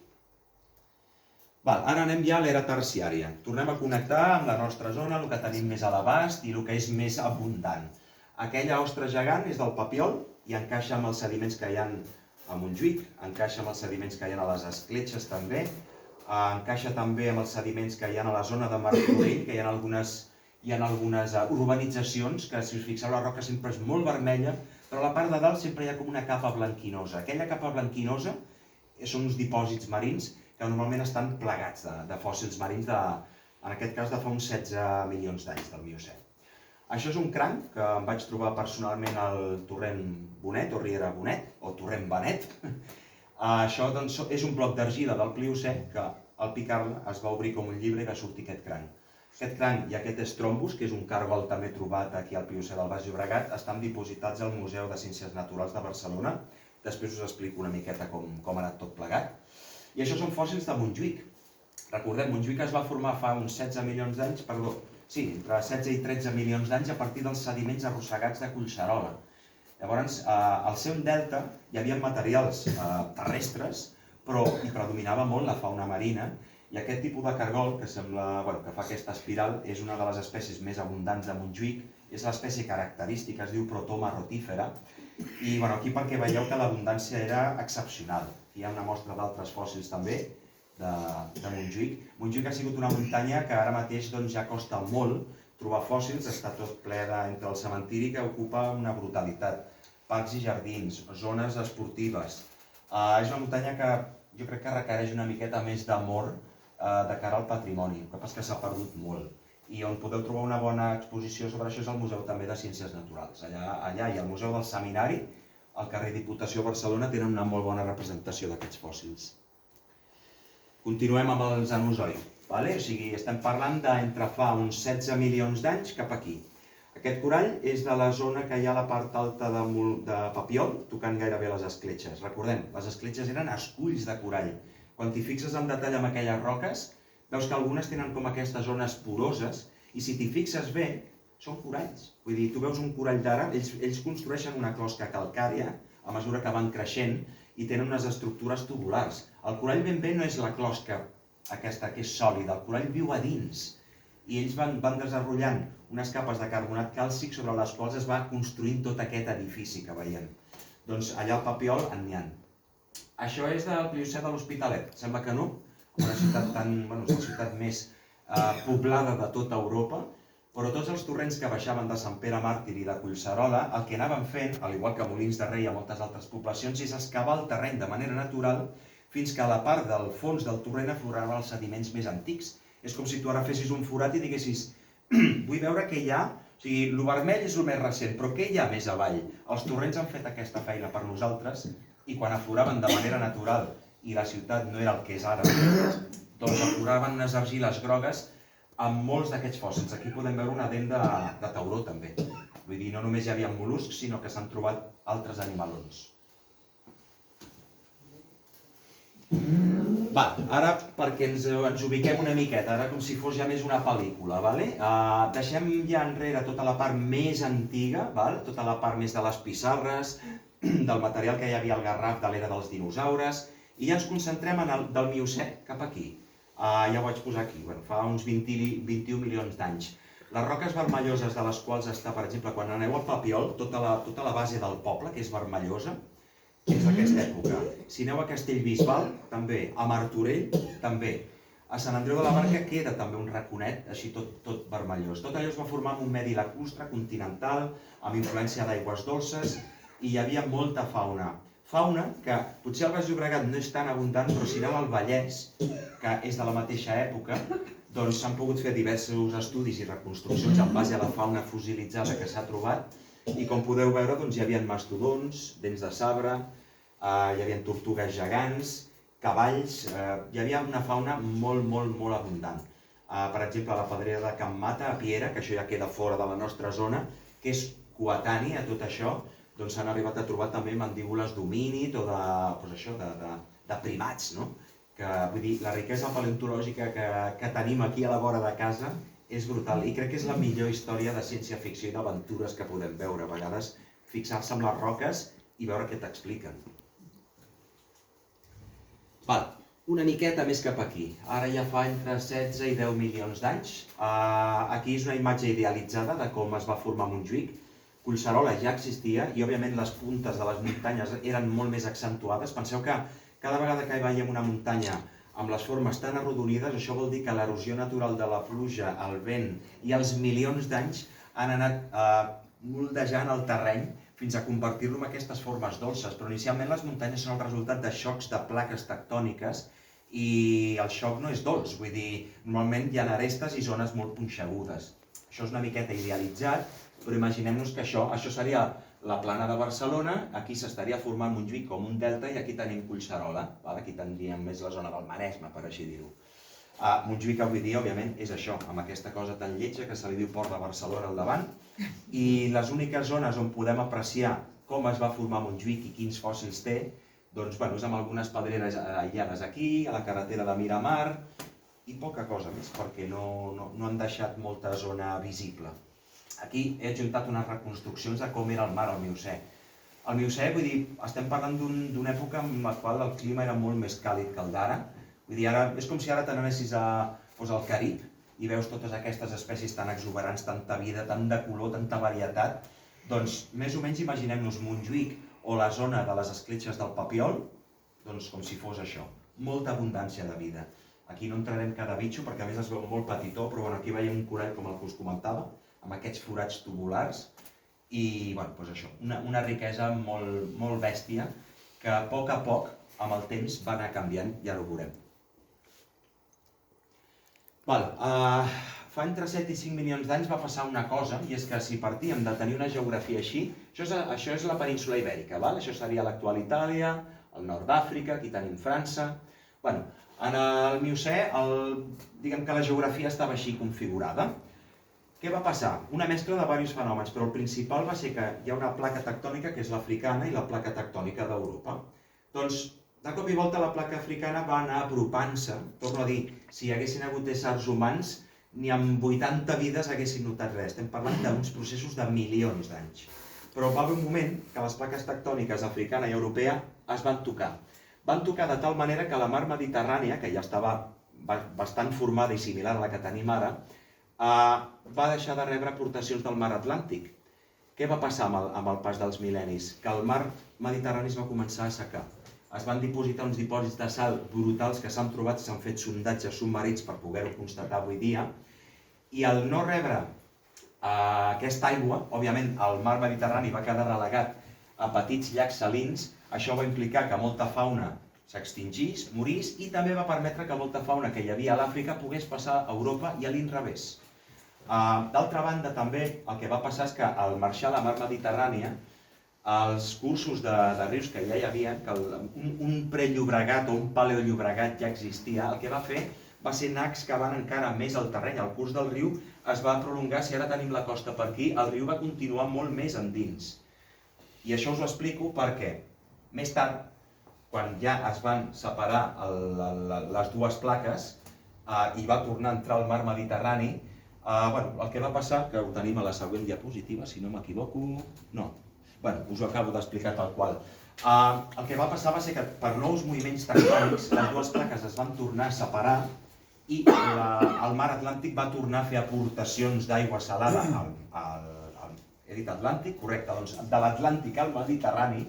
Ara anem ja a l'era terciària. Tornem a connectar amb la nostra zona, el que tenim més a l'abast i el que és més abundant. Aquella ostra gegant és del Papiol i encaixa amb els sediments que hi ha a Montjuïc, encaixa amb els sediments que hi ha a les escletxes també, encaixa també amb els sediments que hi ha a la zona de Martorell, que hi ha algunes urbanitzacions que, si us fixeu, la roca sempre és molt vermella, però a la part de dalt sempre hi ha com una capa blanquinosa. Aquella capa blanquinosa són uns dipòsits marins que normalment estan plegats de fòssils marins, en aquest cas de fa uns 16 milions d'anys del Miocè. Això és un cranc que em vaig trobar personalment al torrent Bonet, o Riera Bonet, o torrent Benet. Això és un bloc d'argila del Pliocè que al picar-la es va obrir com un llibre i va sortir aquest cranc. Aquest cranc i aquest estrombus, que és un càrgol també trobat aquí al Pliocè del Baix Llobregat, estan dipositats al Museu de Ciències Naturals de Barcelona. Després us explico una miqueta com ha anat tot plegat. I això són fòssils de Montjuïc. Recordem, Montjuïc es va formar fa uns 16 milions d'anys, entre 16 i 13 milions d'anys a partir dels sediments arrossegats de Collserola. Llavors, al seu delta hi havia materials terrestres, però hi predominava molt la fauna marina, i aquest tipus de cargol, que fa aquesta espiral, és una de les espècies més abundants de Montjuïc, és l'espècie característica, es diu Protoma rotifera, i aquí perquè veieu que l'abundància era excepcional. Aquí hi ha una mostra d'altres fòssils també, de Montjuïc. Montjuïc ha sigut una muntanya que ara mateix ja costa molt trobar fòssils, està tot ple entre el cementiri que ocupa una brutalitat. Parcs i jardins, zones esportives. És una muntanya que jo crec que requereix una miqueta més d'amor de cara al patrimoni, el que passa que s'ha perdut molt. I on podeu trobar una bona exposició sobre això és al Museu també de Ciències Naturals. Allà i al Museu del Seminari, al carrer Diputació Barcelona, tenen una molt bona representació d'aquests fòssils. Continuem amb el Cenozoic. O sigui, estem parlant d'entre fa uns 16 milions d'anys cap aquí. Aquest corall és de la zona que hi ha a la part alta de Papiol, tocant gairebé les escletxes. Recordem, les escletxes eren esculls de corall. Quan t'hi fixes en detall amb aquelles roques, veus que algunes tenen com aquestes zones poroses, i si t'hi fixes bé, són coralls. Vull dir, tu veus un corall d'ara, ells construeixen una closca calcària a mesura que van creixent i tenen unes estructures tubulars. El corall ben bé no és la closca aquesta que és sòlida, el corall viu a dins. I ells van desenvolupant unes capes de carbonat càlcic sobre les quals es va construint tot aquest edifici que veiem. Doncs allà al Papiol n'hi ha. Això és del Pliocè de l'Hospitalet, sembla que no? Una ciutat és la ciutat més poblada de tota Europa, però tots els torrents que baixaven de Sant Pere Màrtir i de Collserola, el que anaven fent, al igual que Molins de Rei i a moltes altres poblacions, és excavar el terreny de manera natural fins que a la part del fons del torrent afloraven els sediments més antics. És com si tu ara fessis un forat i diguessis vull veure què hi ha, o sigui, el vermell és el més recent, però què hi ha més avall? Els torrents han fet aquesta feina per nosaltres i quan afloraven de manera natural i la ciutat no era el que és ara, doncs afloraven unes argiles grogues amb molts d'aquests fòssils. Aquí podem veure una dent de tauró també. Vull dir, no només hi havia mol·luscs, sinó que s'han trobat altres animalons. Ara perquè ens ubiquem una miqueta, ara com si fos ja més una pel·lícula. Deixem ja enrere tota la part més antiga, tota la part més de les pissarres, del material que hi havia al Garraf de l'era dels dinosaures, i ja ens concentrem en el del Miocè cap aquí. Ja ho vaig posar aquí, fa uns 21 milions d'anys. Les roques vermelloses de les quals està, per exemple, quan aneu al Papiol, tota la base del poble, que és vermellosa, és d'aquesta època. Si aneu a Castellbisbal, també. A Martorell, també. A Sant Andreu de la Barca queda també un raconet, així tot vermellós. Tot allò es va formar en un medi lacustre, continental, amb influència d'aigües dolces, i hi havia molta fauna. Fauna que potser al Baix Llobregat no és tan abundant, però si aneu al Vallès, que és de la mateixa època, doncs s'han pogut fer diversos estudis i reconstruccions en base a la fauna fossilitzada que s'ha trobat, i com podeu veure doncs, hi havia mastodons, dents de sabre, hi havia tortugues gegants, cavalls, hi havia una fauna molt abundant. Per exemple, la pedrera de Can Mata, a Piera, que això ja queda fora de la nostra zona, que és coetani a tot això, doncs s'han arribat a trobar també mandíbules d'homínid o de primats, no? Que, vull dir, la riquesa paleontològica que tenim aquí a la vora de casa és brutal i crec que és la millor història de ciència-ficció i d'aventures que podem veure. A vegades fixar-se en les roques i veure què t'expliquen. Una miqueta més cap aquí. Ara ja fa entre 16 i 10 milions d'anys. Aquí és una imatge idealitzada de com es va formar Montjuïc. Collserola ja existia i, òbviament, les puntes de les muntanyes eren molt més accentuades. Penseu que cada vegada que veiem una muntanya amb les formes tan arrodonides, això vol dir que l'erosió natural de la pluja, el vent i els milions d'anys han anat moldejant el terreny fins a convertir-lo en aquestes formes dolces. Però inicialment les muntanyes són el resultat de xocs de plaques tectòniques i el xoc no és dolç, vull dir, normalment hi ha arestes i zones molt punxegudes. Això és una miqueta idealitzat, però imaginem-nos que això seria la plana de Barcelona, aquí s'estaria formant Montjuïc com un delta i aquí tenim Collserola, aquí tindríem més la zona del Maresme, per així dir-ho. Montjuïc avui dia, òbviament, és això, amb aquesta cosa tan lletja que se li diu Port de Barcelona al davant, i les úniques zones on podem apreciar com es va formar Montjuïc i quins fòssils té, doncs, és amb algunes pedreres aïllades aquí, a la carretera de Miramar, i poca cosa més, perquè no han deixat molta zona visible. Aquí he adjuntat unes reconstruccions de com era el mar al Miocè. El Miocè, vull dir, estem parlant d'una època en la qual el clima era molt més càlid que el d'ara. Vull dir, és com si ara t'anessis al Carib i veus totes aquestes espècies tan exuberants, tanta vida, tant de color, tanta varietat. Doncs més o menys imaginem-nos Montjuïc o la zona de les escletxes del Papiol, doncs com si fos això, molta abundància de vida. Aquí no entrarem cada bitxo perquè a més es veu molt petitó, però aquí veiem un corall com el que us comentava, amb aquests forats tubulars i, això, una riquesa molt bèstia que a poc, amb el temps, va anar canviant, ja ho veurem. Fa entre 7 i 5 milions d'anys va passar una cosa, i és que si partíem de tenir una geografia així, això és la península ibèrica, això seria l'actual Itàlia, el nord d'Àfrica, aquí tenim França. En el Miocè, diguem que la geografia estava així configurada. Què va passar? Una mescla de diversos fenòmens, però el principal va ser que hi ha una placa tectònica que és l'africana i la placa tectònica d'Europa. Doncs, de cop i volta, la placa africana va anar apropant-se. Torno a dir, si hi haguessin hagut éssers humans, ni amb 80 vides haguessin notat res. Estem parlant d'uns processos de milions d'anys. Però va haver un moment que les plaques tectòniques africana i europea es van tocar. Van tocar de tal manera que la mar Mediterrània, que ja estava bastant formada i similar a la que tenim ara, va deixar de rebre aportacions del mar Atlàntic. Què va passar amb el pas dels mil·lennis? Que el mar Mediterrani es va començar a assecar. Es van dipositar uns dipòsits de sal brutals que s'han trobat i s'han fet sondatges submarins per poder-ho constatar avui dia. I al no rebre aquesta aigua, òbviament el mar Mediterrani va quedar relegat a petits llacs salins. Això va implicar que molta fauna s'extingís, morís, i també va permetre que molta fauna que hi havia a l'Àfrica pogués passar a Europa i a l'inrevés. D'altra banda, també el que va passar és que al marxar la mar Mediterrània, els cursos de rius que ja hi havia, que un pre-Llobregat o un paleo-Llobregat ja existia, el que va fer va ser anar excavant encara més el terreny. El curs del riu es va prolongar, si ara tenim la costa per aquí, el riu va continuar molt més endins. I això us ho explico perquè més tard, quan ja es van separar les dues plaques i va tornar a entrar al mar Mediterrani, el que va passar, que ho tenim a la següent diapositiva, si no m'equivoco, no, us ho acabo d'explicar tal qual. El que va passar va ser que per nous moviments tectònics les dues plaques es van tornar a separar i el mar Atlàntic va tornar a fer aportacions d'aigua salada he dit Atlàntic? Correcte, doncs de l'Atlàntic al Mediterrani,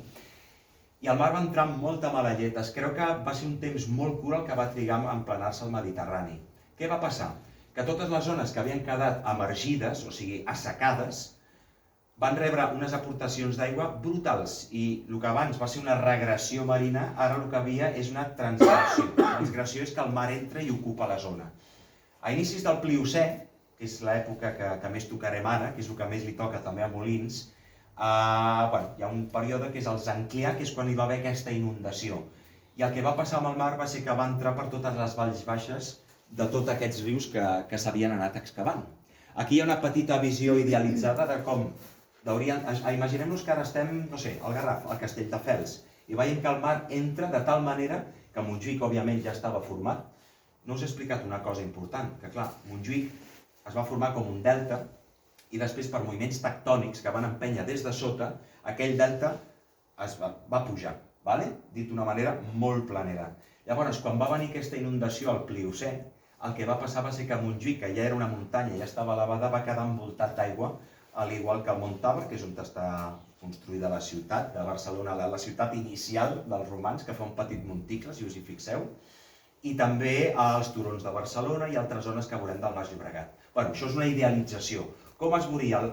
i el mar va entrar amb molta mala llet. Es creu que va ser un temps molt curt el que va trigar a emplenar-se al Mediterrani. Què va passar? Que totes les zones que havien quedat emergides, o sigui, assecades, van rebre unes aportacions d'aigua brutals i el que abans va ser una regressió marina, ara el que havia és una transgressió. La transgressió és que el mar entra i ocupa la zona. A inicis del Pliocè, que és l'època que més tocarem ara, que és el que més li toca també a Molins, hi ha un període que és el Zancleà, que és quan hi va haver aquesta inundació. I el que va passar amb el mar va ser que va entrar per totes les valls baixes de tots aquests rius que s'havien anat excavant. Aquí hi ha una petita visió idealitzada de com imaginem-nos que ara estem, no sé, al Garraf, al Castelldefels, i veiem que el mar entra de tal manera que Montjuïc, òbviament, ja estava format. No us he explicat una cosa important, que clar, Montjuïc es va formar com un delta i després per moviments tectònics que van empènyer des de sota, aquell delta es va pujar, dit d'una manera molt planera. Llavors, quan va venir aquesta inundació al Pliocè, el que va passar va ser que Montjuïc, que ja era una muntanya i ja estava elevada, va quedar envoltat d'aigua, al igual que el Monttàver, que és on està construïda la ciutat de Barcelona, la ciutat inicial dels romans, que fa un petit monticle, si us hi fixeu, i també als turons de Barcelona i altres zones que veurem del Baix Llobregat. Això és una idealització. Com es veuria?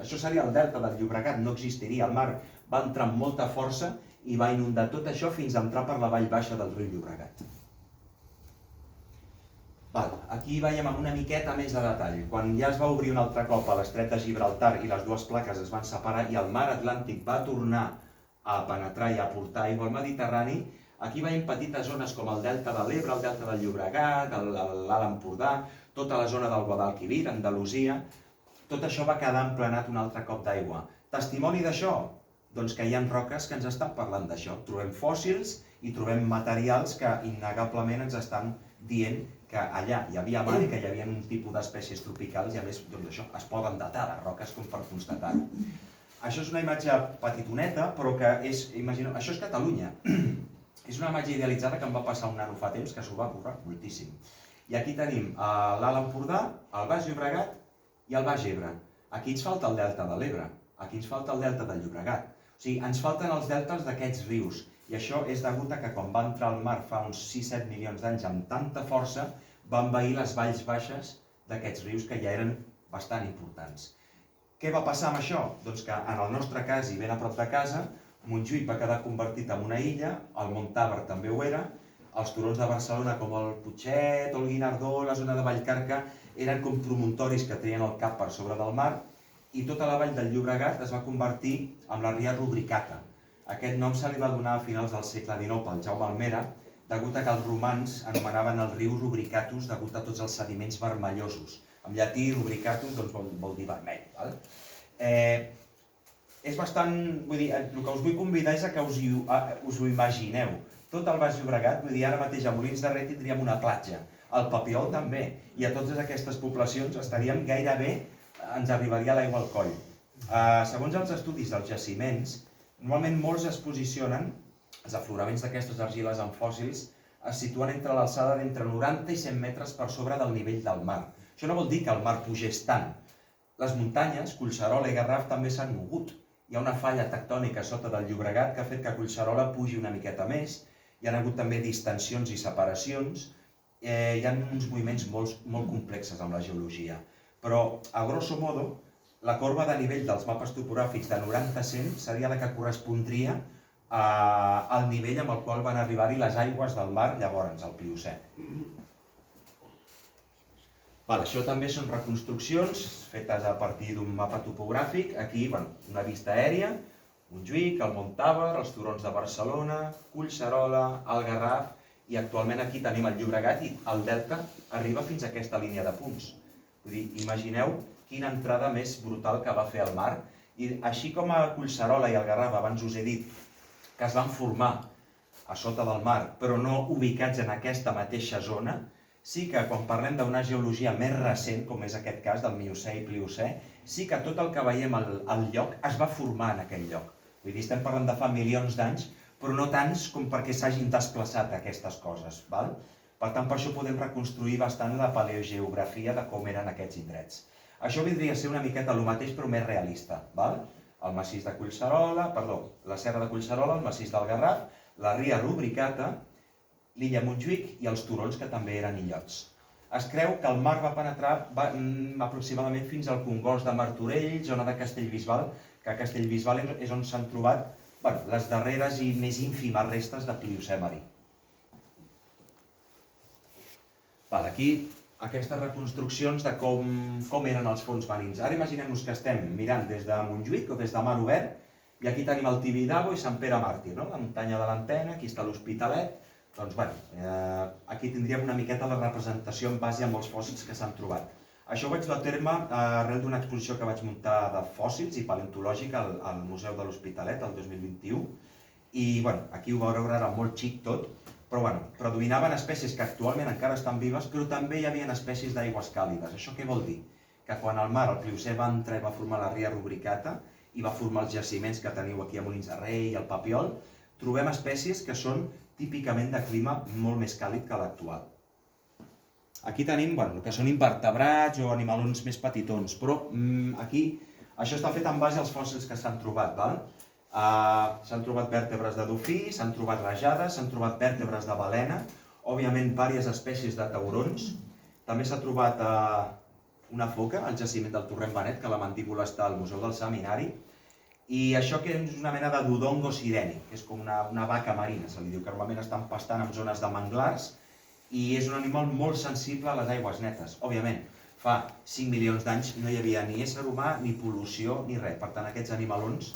Això seria el delta del Llobregat, no existiria. El mar va entrar amb molta força i va inundar tot això fins a entrar per la vall baixa del riu Llobregat. Aquí veiem amb una miqueta més de detall. Quan ja es va obrir un altre cop a l'estret de Gibraltar i les dues plaques es van separar i el mar Atlàntic va tornar a penetrar i a portar aigua al Mediterrani, aquí veiem petites zones com el delta de l'Ebre, el delta del Llobregat, l'Alt Empordà, tota la zona del Guadalquivir, Andalusia. Tot això va quedar emplenat un altre cop d'aigua. Testimoni d'això? Doncs que hi ha roques que ens estan parlant d'això. Trobem fòssils i trobem materials que innegablement ens estan dient que allà hi havia mar i que hi havia un tipus d'espècies tropicals i a més es poden datar les roques com per constatar-ho. Això és una imatge petitoneta, però que és, imagineu, això és Catalunya. És una imatge idealitzada que em va passar un nano fa temps que s'ho va currar moltíssim. I aquí tenim l'Alt Empordà, el Baix Llobregat i el Baix Ebre. Aquí ens falta el delta de l'Ebre, aquí ens falta el delta del Llobregat. O sigui, ens falten els deltes d'aquests rius. I això és degut a que quan va entrar al mar fa uns 6-7 milions d'anys amb tanta força, va envair les valls baixes d'aquests rius que ja eren bastant importants. Què va passar amb això? Doncs que en el nostre cas, i ben a prop de casa, Montjuïc va quedar convertit en una illa, el Monttàver també ho era, els turons de Barcelona com el Putxet o el Guinardó, la zona de Vallcarca, eren com promontoris que treien el cap per sobre del mar i tota la vall del Llobregat es va convertir en la ria rubricata. Aquest nom se li va donar a finals del segle XIX pel Jaume Almera, degut a que els romans anomenaven el riu rubricatus degut a tots els sediments vermellosos. En llatí, rubricatus vol dir vermell. És bastant... Vull dir, el que us vull convidar és a que us ho imagineu. Tot el Baix Llobregat, vull dir, ara mateix a Molins de Rei tindríem una platja, al Papiol també, i a totes aquestes poblacions estaríem gairebé, ens arribaria l'aigua al coll. Segons els estudis dels jaciments, normalment molts es posicionen, els afloraments d'aquestes argiles amb fòssils es situen entre l'alçada d'entre 90 i 100 metres per sobre del nivell del mar. Això no vol dir que el mar pugés tant. Les muntanyes, Collserola i Garraf, també s'han mogut. Hi ha una falla tectònica sota del Llobregat que ha fet que Collserola pugi una miqueta més. Hi ha hagut també distensions i separacions. Hi ha uns moviments molt complexes amb la geologia. Però, a grosso modo, la corba de nivell dels mapes topogràfics de 90-100 seria la que correspondria al nivell amb el qual van arribar-hi les aigües del mar llavors, al Pliocè. Això també són reconstruccions fetes a partir d'un mapa topogràfic. Aquí, una vista aèria, Montjuïc, el Monttàver, els turons de Barcelona, Collserola, el Garraf, i actualment aquí tenim el Llobregat i el delta arriba fins a aquesta línia de punts. Vull dir, imagineu quina entrada més brutal que va fer el mar. I així com a Collserola i el Garraf, abans us he dit que es van formar a sota del mar, però no ubicats en aquesta mateixa zona, sí que quan parlem d'una geologia més recent, com és aquest cas del Miocè i Pliocè, sí que tot el que veiem al lloc es va formar en aquell lloc. Vull dir, estem parlant de fa milions d'anys, però no tants com perquè s'hagin desplaçat aquestes coses. Per tant, per això podem reconstruir bastant la paleogeografia de com eren aquests indrets. Això vindria a ser una miqueta el mateix, però més realista. El massís de Collserola, la serra de Collserola, el massís del Garraf, la ria rubricata, l'illa Montjuïc i els turons que també eren illots. Es creu que el mar va penetrar aproximadament fins al congost de Martorell, zona de Castellbisbal, que a Castellbisbal és on s'han trobat les darreres i més ínfimes restes de Pliocè marí. Aquí, aquestes reconstruccions de com eren els fons marins. Ara imaginem-nos que estem mirant des de Montjuïc o des de Mar Obert, i aquí tenim el Tibidabo i Sant Pere Màrtir, la muntanya de l'Antena, aquí està l'Hospitalet. Doncs bé, aquí tindríem una miqueta la representació en base a molts fòssils que s'han trobat. Això ho vaig dur a terme arrel d'una exposició que vaig muntar de fòssils i paleontològica al Museu de l'Hospitalet el 2021. I aquí ho veureu ara molt xic tot, però predominaven espècies que actualment encara estan vives, però també hi havia espècies d'aigües càlides. Això què vol dir? Que quan el mar, el Pliocè, va entrar i va formar la ria rubricata i va formar els jaciments que teniu aquí a Molins de Rei i al Papiol, trobem espècies que són típicament de clima molt més càlid que l'actual. Aquí tenim el que són invertebrats o animalons més petitons, però aquí això està fet en base als fòssils que s'han trobat. S'han trobat vèrtebres de dofí, s'han trobat rajades, s'han trobat vèrtebres de balena, òbviament diverses espècies de taurons. També s'ha trobat una foca al jaciment del Torrent Benet, que la mandíbula està al Museu del Seminari. I això que és una mena de dodongo sireni, que és com una vaca marina, se li diu, que normalment està empastant en zones de manglars i és un animal molt sensible a les aigües netes. Òbviament, fa 5 milions d'anys no hi havia ni ésser humà, ni pol·lució, ni res. Per tant, aquests animalons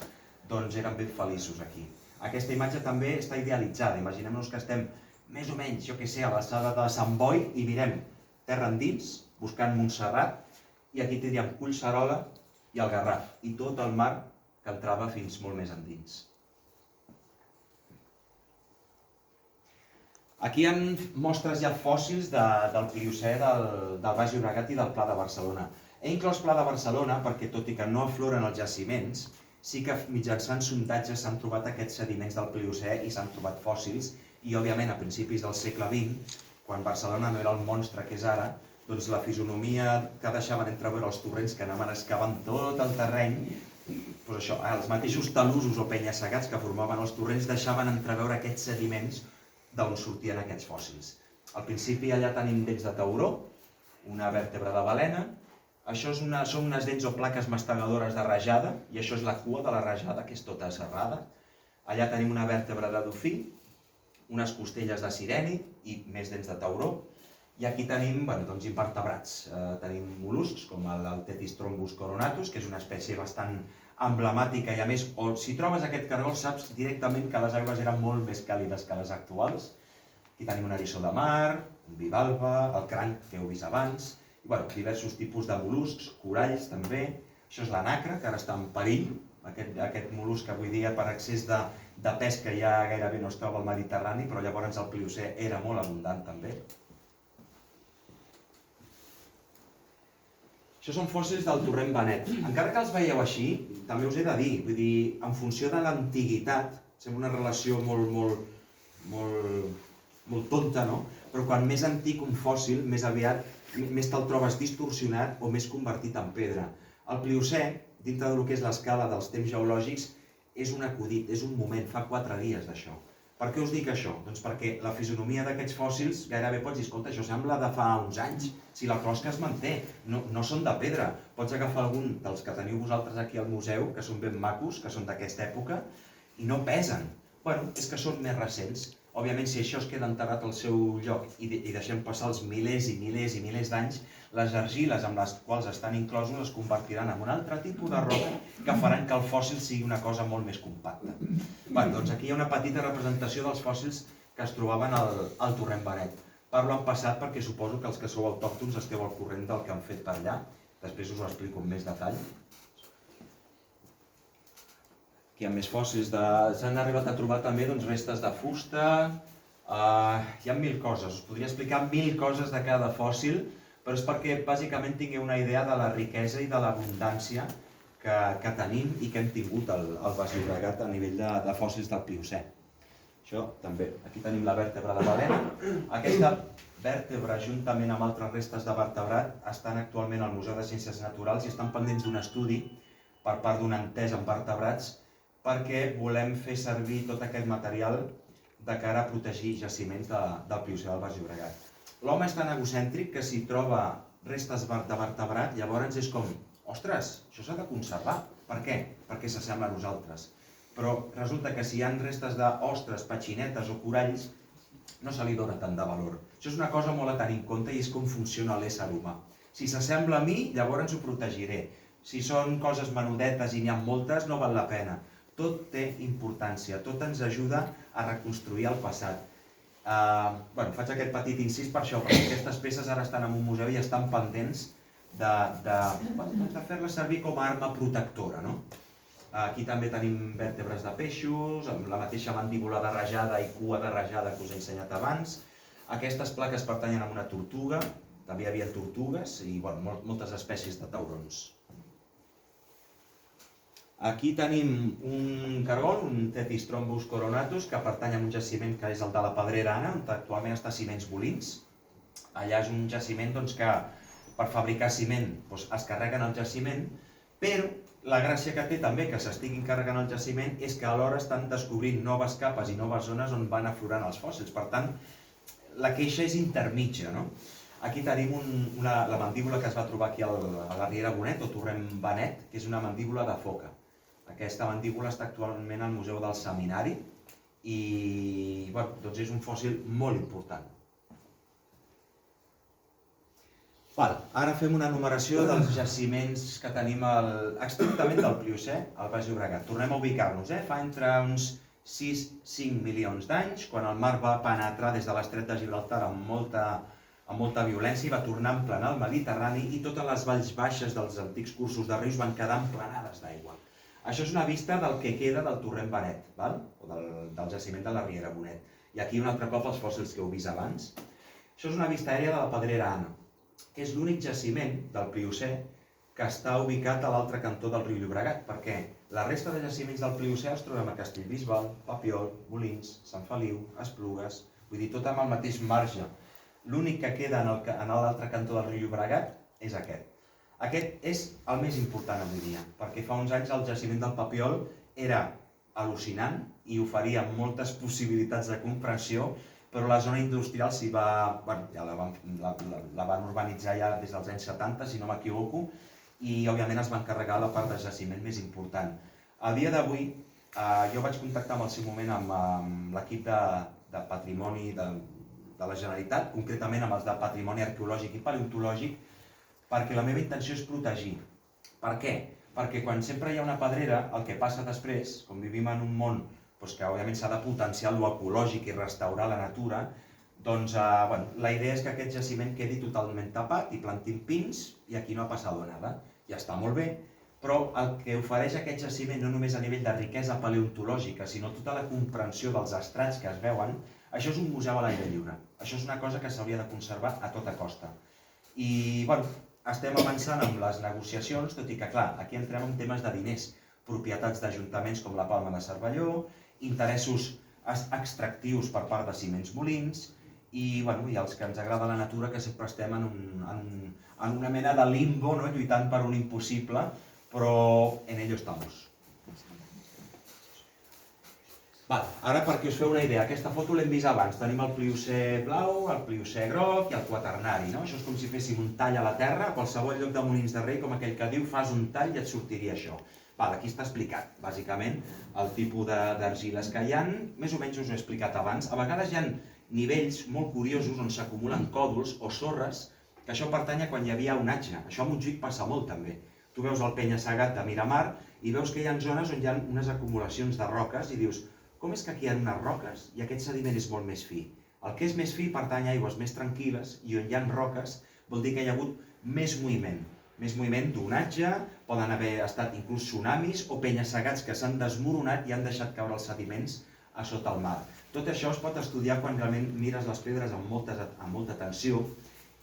eren ben feliços aquí. Aquesta imatge també està idealitzada. Imaginem-nos que estem més o menys, jo què sé, a l'alçada de Sant Boi i mirem terra endins, buscant Montserrat, i aquí tindríem Collserola i el Garraf, i tot el mar que entrava fins molt més endins. Aquí hi ha mostres ja fòssils del Pliocè, del Baix Llobregat i del Pla de Barcelona. He inclòs Pla de Barcelona perquè, tot i que no afloren els jaciments, sí que mitjançant sondatges s'han trobat aquests sediments del Pliocè i s'han trobat fòssils, i òbviament a principis del segle XX, quan Barcelona no era el monstre que és ara, doncs la fisonomia que deixaven entreveure els torrents que anaven excavant tot el terreny, doncs això, els mateixos talussos o penya-segats que formaven els torrents deixaven entreveure aquests sediments d'on sortien aquests fòssils. Al principi allà tenim dents de tauró, una vèrtebra de balena, això són unes dents o plaques mastegadores de rajada, i això és la cua de la rajada, que és tota serrada. Allà tenim una vèrtebra de dofí, unes costelles de sireni i més dents de tauró. I aquí tenim invertebrats. Tenim mol·luscs, com el Tethys thrombus coronatus, que és una espècie bastant emblemàtica, i a més, si trobes aquest cargol saps directament que les aigües eren molt més càlides que les actuals. Aquí tenim un eriçó de mar, un bivalve, el cranc que heu vist abans, i diversos tipus de mol·luscs, coralls també. Això és la nacra, que ara està en perill. Aquest mol·lusc avui dia per excés de pesca ja gairebé no es troba al Mediterrani, però llavors el Pliocè era molt abundant també. Això són fòssils del Torrent Benet. Encara que els veieu així, també us he de dir, vull dir, en funció de l'antiguitat, sembla una relació molt tonta, no? Però quan més antic un fòssil, més aviat, més te'l trobes distorsionat o més convertit en pedra. El Pliocè, dintre del que és l'escala dels temps geològics, és un acudit, és un moment, fa 4 dies d'això. Per què us dic això? Doncs perquè la fisonomia d'aquests fòssils gairebé pots dir, escolta, això sembla de fa uns anys, si la closca es manté, no són de pedra. Pots agafar algun dels que teniu vosaltres aquí al museu, que són ben macos, que són d'aquesta època, i no pesen. Bueno, és que són més recents. Òbviament, si això es queda enterrat al seu lloc i deixem passar els milers i milers i milers d'anys, les argiles amb les quals estan inclosos es convertiran en un altre tipus de roca que faran que el fòssil sigui una cosa molt més compacta. Doncs aquí hi ha una petita representació dels fòssils que es trobaven al Torrent Benet. Parlo en passat perquè suposo que els que sou autòctons esteu al corrent del que han fet per allà. Després us ho explico amb més detall. Aquí hi ha més fòssils, s'han arribat a trobar també restes de fusta, hi ha 1000 coses, us podria explicar 1000 coses de cada fòssil, però és perquè bàsicament tingueu una idea de la riquesa i de l'abundància que tenim i que hem tingut al Baix Llobregat a nivell de fòssils del Pliocè. Això també, aquí tenim la vèrtebra de balena. Aquesta vèrtebra, juntament amb altres restes de vertebrat, estan actualment al Museu de Ciències Naturals i estan pendents d'un estudi per part d'un entès en vertebrats perquè volem fer servir tot aquest material de cara a protegir jaciments del Pliocè del Baix Llobregat. L'home és tan egocèntric que si troba restes de vertebrat, llavors és com, ostres, això s'ha de conservar. Per què? Perquè s'assembla a nosaltres. Però resulta que si hi ha restes d'ostres, petxinetes o coralls, no se li dona tant de valor. Això és una cosa molt a tenir en compte i és com funciona l'ésser humà. Si s'assembla a mi, llavors ho protegiré. Si són coses menudetes i n'hi ha moltes, no val la pena. Tot té importància, tot ens ajuda a reconstruir el passat. Faig aquest petit incís per això, perquè aquestes peces ara estan en un museu i estan pendents de fer-les servir com a arma protectora. Aquí també tenim vèrtebres de peixos, amb la mateixa mandíbula de rajada i cua de rajada que us he ensenyat abans. Aquestes plaques pertanyen a una tortuga, també hi havia tortugues i moltes espècies de taurons. Aquí tenim un cargol, un Tethystrombus coronatus, que pertany a un jaciment que és el de la Pedrera Anna, on actualment està Ciments Molins. Allà és un jaciment que per fabricar ciment es carreguen el jaciment, però la gràcia que té també que s'estiguin carregant el jaciment és que alhora estan descobrint noves capes i noves zones on van aflorant els fòssils. Per tant, la queixa és intermitja. Aquí tenim la mandíbula que es va trobar aquí a la Riera Bonet, o Torrent Benet, que és una mandíbula de foca. Aquesta mandíbula està actualment al Museu del Seminari i és un fòssil molt important. Ara fem una enumeració dels jaciments que tenim estrictament del Pliocè, al Baix Llobregat. Tornem a ubicar-nos. Fa entre uns 6-5 milions d'anys, quan el mar va penetrar des de l'estret de Gibraltar amb molta violència i va tornar a emplenar el Mediterrani i totes les valls baixes dels antics cursos de rius van quedar emplenades d'aigua. Això és una vista del que queda del Torrent Benet, o del jaciment de la Riera Bonet. I aquí un altre cop els fòssils que heu vist abans. Això és una vista aèria de la Pedrera Anna, que és l'únic jaciment del Pliocè que està ubicat a l'altre cantó del riu Llobregat, perquè la resta de jaciments del Pliocè els trobem a Castellbisbal, Papiol, Molins, Sant Feliu, Esplugues, vull dir, tot amb el mateix marge. L'únic que queda en l'altre cantó del riu Llobregat és aquest. Aquest és el més important avui dia, perquè fa uns anys el jaciment del Papiol era al·lucinant i oferia moltes possibilitats de comprensió, però la zona industrial la van urbanitzar ja des dels anys 70, si no m'equivoco, i òbviament es va encarregar la part de jaciment més important. A dia d'avui, jo vaig contactar en el seu moment amb l'equip de patrimoni de la Generalitat, concretament amb els de patrimoni arqueològic i paleontològic, perquè la meva intenció és protegir. Per què? Perquè quan sempre hi ha una pedrera, el que passa després, com vivim en un món que òbviament s'ha de potenciar l'ecològic i restaurar la natura, doncs la idea és que aquest jaciment quedi totalment tapat i plantin pins i aquí no ha passat nada. Ja està molt bé, però el que ofereix aquest jaciment no només a nivell de riquesa paleontològica, sinó tota la comprensió dels estrats que es veuen, això és un museu a l'aire lliure. Això és una cosa que s'hauria de conservar a tota costa. I estem avançant amb les negociacions, tot i que, clar, aquí entrem en temes de diners, propietats d'ajuntaments com la Palma de Cervelló, interessos extractius per part de Ciments Molins i els que ens agrada la natura, que sempre estem en una mena de limbo, lluitant per un impossible, però en ello estamos. Ara, perquè us feu una idea, aquesta foto l'hem vist abans. Tenim el Pliocè blau, el Pliocè groc i el quaternari. Això és com si féssim un tall a la terra, a qualsevol lloc de Molins de Rei, com aquell que diu, fas un tall i et sortiria això. Aquí està explicat, bàsicament, el tipus d'argiles que hi ha, més o menys us ho he explicat abans. A vegades hi ha nivells molt curiosos on s'acumulen còdols o sorres, que això pertany a quan hi havia onatge. Això a Montjuïc passa molt també. Tu veus el penya-segat de Miramar i veus que hi ha zones on hi ha unes acumulacions de roques i dius, com és que aquí hi ha unes roques i aquest sediment és molt més fi? El que és més fi pertany a aigües més tranquil·les i on hi ha roques vol dir que hi ha hagut més moviment d'onatge, poden haver estat inclús tsunamis o penya-segats que s'han desmoronat i han deixat caure els sediments a sota el mar. Tot això es pot estudiar quan realment mires les pedres amb molta atenció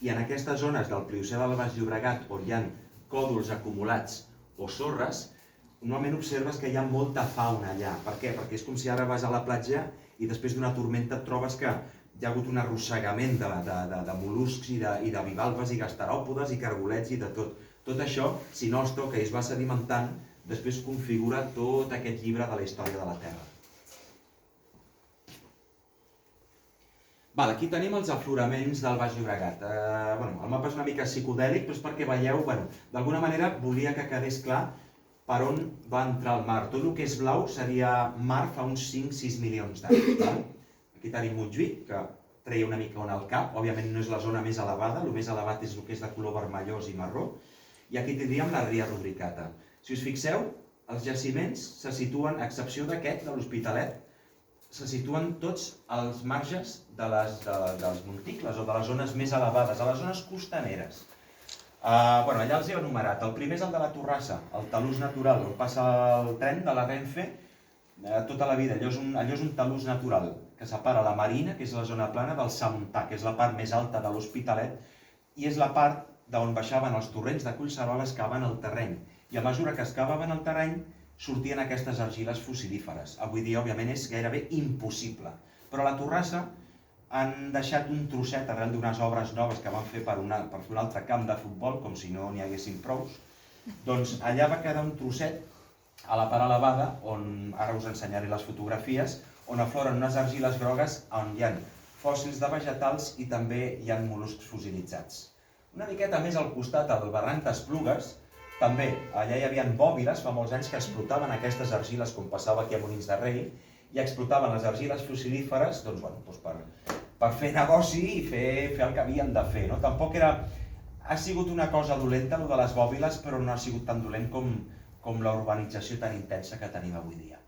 i en aquestes zones del Pliocè del Baix Llobregat on hi ha còdols acumulats o sorres, normalment observes que hi ha molta fauna allà. Per què? Perquè és com si ara vas a la platja i després d'una tormenta et trobes que hi ha hagut un arrossegament de mol·luscs i de bivalves i gasteròpodes i cargolets i de tot. Tot això, si no es toca i es va sedimentant, després configura tot aquest llibre de la història de la Terra. Aquí tenim els afloraments del Baix Llobregat. El mapa és una mica psicodèlic, però és perquè veieu, d'alguna manera volia que quedés clar per on va entrar el mar. Tot el que és blau seria mar fa uns 5-6 milions d'anys. Aquí tenim Montjuïc, que treia una mica on el cap. Òbviament no és la zona més elevada, el més elevat és el que és de color vermellós i marró. I aquí tindríem la Ria Rubricata. Si us fixeu, els jaciments se situen, a excepció d'aquest, de l'Hospitalet, se situen tots als marges dels monticles o de les zones més elevades, a les zones costaneres. Allà els he enumerat. El primer és el de la Torrassa, el talús natural, on passa el tren de la Renfe tota la vida. Allò és un talús natural que separa la Marina, que és la zona plana, del Samontà, que és la part més alta de l'Hospitalet, i és la part d'on baixaven els torrents de Collserola, excavaven el terreny. I a mesura que excavaven el terreny, sortien aquestes argiles fossilíferes. Avui dia, òbviament, és gairebé impossible. Però a la Torrassa han deixat un trosset arrel d'unes obres noves que van fer per fer un altre camp de futbol, com si no n'hi haguessin prous. Doncs allà va quedar un trosset a la part elevada, on ara us ensenyaré les fotografies, on afloren unes argiles grogues on hi ha fòssils de vegetals i també hi ha mol·luscs fossilitzats. Una miqueta més al costat, al barranc d'Esplugues, també allà hi havia bòbiles fa molts anys que explotaven aquestes argiles, com passava aquí a Molins de Rei, i explotaven les argiles fossilíferes per fer negoci i fer el que havien de fer. Tampoc ha sigut una cosa dolenta, el de les bòbiles, però no ha sigut tan dolent com la urbanització tan intensa que tenim avui dia.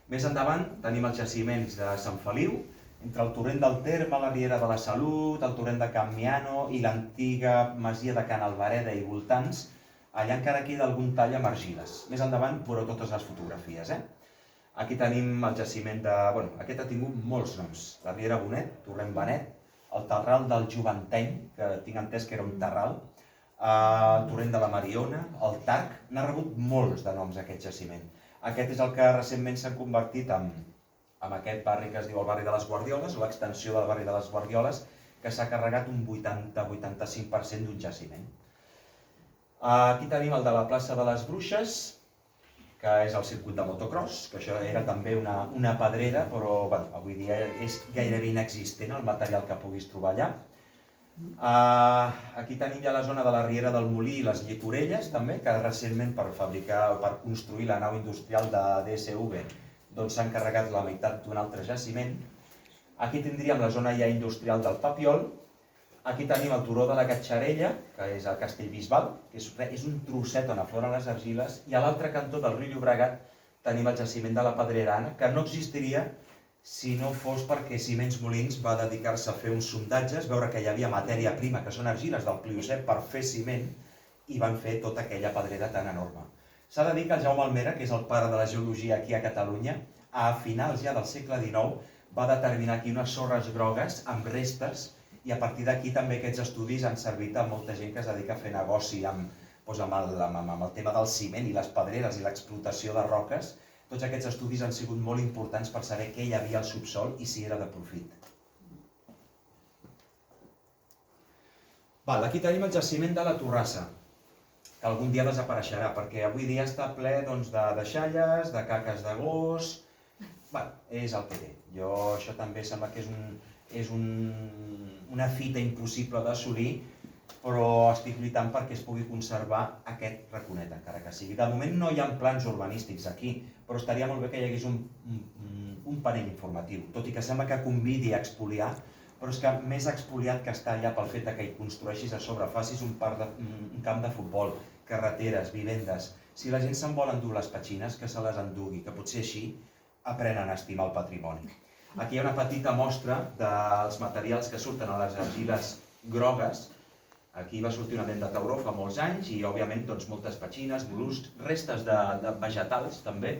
Més endavant tenim els jaciments de Sant Feliu, entre el torrent del Terme, la Riera de la Salut, el torrent de Can Miano i l'antiga masia de Can Albareda i voltants, allà encara queda algun tall amb argiles. Més endavant veureu totes les fotografies. Aquí tenim el jaciment de... Aquest ha tingut molts noms. La Riera Bonet, Torrent Benet, el Terral del Joventeny, que tinc entès que era un terral, el Torrent de la Mariona, el Tac, n'ha rebut molts de noms aquest jaciment. Aquest és el que recentment s'ha convertit en aquest barri que es diu el barri de les Guardioles, o l'extensió del barri de les Guardioles, que s'ha carregat un 80-85% d'un jaciment. Aquí tenim el de la plaça de les Bruixes, que és el circuit de motocross, que això era també una pedrera, però avui dia és gairebé inexistent el material que puguis trobar allà. Aquí tenim ja la zona de la Riera del Molí i les Llicorelles, també, que recentment per construir la nau industrial de DSV s'han carregat la meitat d'un altre jaciment. Aquí tindríem la zona ja industrial del Papiol. Aquí tenim el turó de la Gatxarella, que és el Castellbisbal, que és un trosset on afloren les argiles, i a l'altre cantó del riu Llobregat tenim el jaciment de la Pedrerana, que no existiria si no fos perquè Ciments Molins va dedicar-se a fer uns sondatges, veure que hi havia matèria prima, que són argiles del Pliocè, per fer ciment, i van fer tota aquella pedrera tan enorme. S'ha de dir que el Jaume Almera, que és el pare de la geologia aquí a Catalunya, a finals ja del segle XIX va determinar aquí unes sorres grogues amb restes, i a partir d'aquí també aquests estudis han servit a molta gent que es dedica a fer negoci amb el tema del ciment i les pedreres i l'explotació de roques. Tots aquests estudis han sigut molt importants per saber què hi havia al subsol i si era de profit. Aquí tenim el jaciment de la Torrassa, que algun dia desapareixerà, perquè avui dia està ple de deixalles, de caques de gos... És el que té. Això també sembla que és una fita impossible d'assolir, però estic lluitant perquè es pugui conservar aquest raconet, encara que sigui. De moment no hi ha plans urbanístics aquí, però estaria molt bé que hi hagués un panell informatiu, tot i que sembla que convidi a expoliar, però és que més expoliat que està ja pel fet que hi construeixis a sobre, facis un camp de futbol, carreteres, vivendes. Si la gent se'n vol endur les petxines, que se les endugui, que potser així aprenen a estimar el patrimoni. Aquí hi ha una petita mostra dels materials que surten a les argiles grogues. Aquí va sortir una dent de tauró fa molts anys i, òbviament, moltes petxines, mol·luscs, restes de vegetals, també.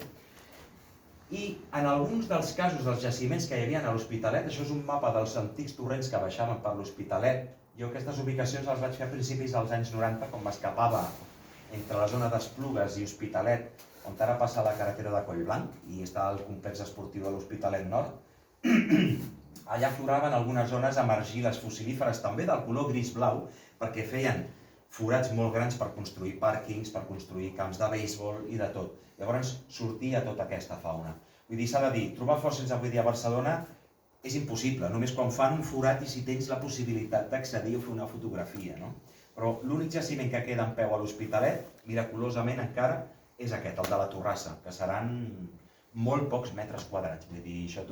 I en alguns dels casos dels jaciments que hi havia a l'Hospitalet, això és un mapa dels antics torrents que baixaven per l'Hospitalet. Jo aquestes ubicacions les vaig fer a principis dels anys 90, quan m'escapava entre la zona d'Esplugues i Hospitalet, on ara passa la carretera de Collblanc i està el complex esportiu de l'Hospitalet Nord. Allà afloraven algunes zones amb argiles fossilíferes també del color gris-blau, perquè feien forats molt grans per construir pàrquings, per construir camps de béisbol i de tot. Llavors sortia tota aquesta fauna. Vull dir, s'ha de dir, trobar fòssils avui dia a Barcelona és impossible, només quan fan un forat i si tens la possibilitat d'accedir o fer una fotografia, no? Però l'únic jaciment que queda en peu a l'Hospitalet, miraculosament encara, és aquest, el de la Torrassa, que seran molt pocs metres quadrats. Vull dir, això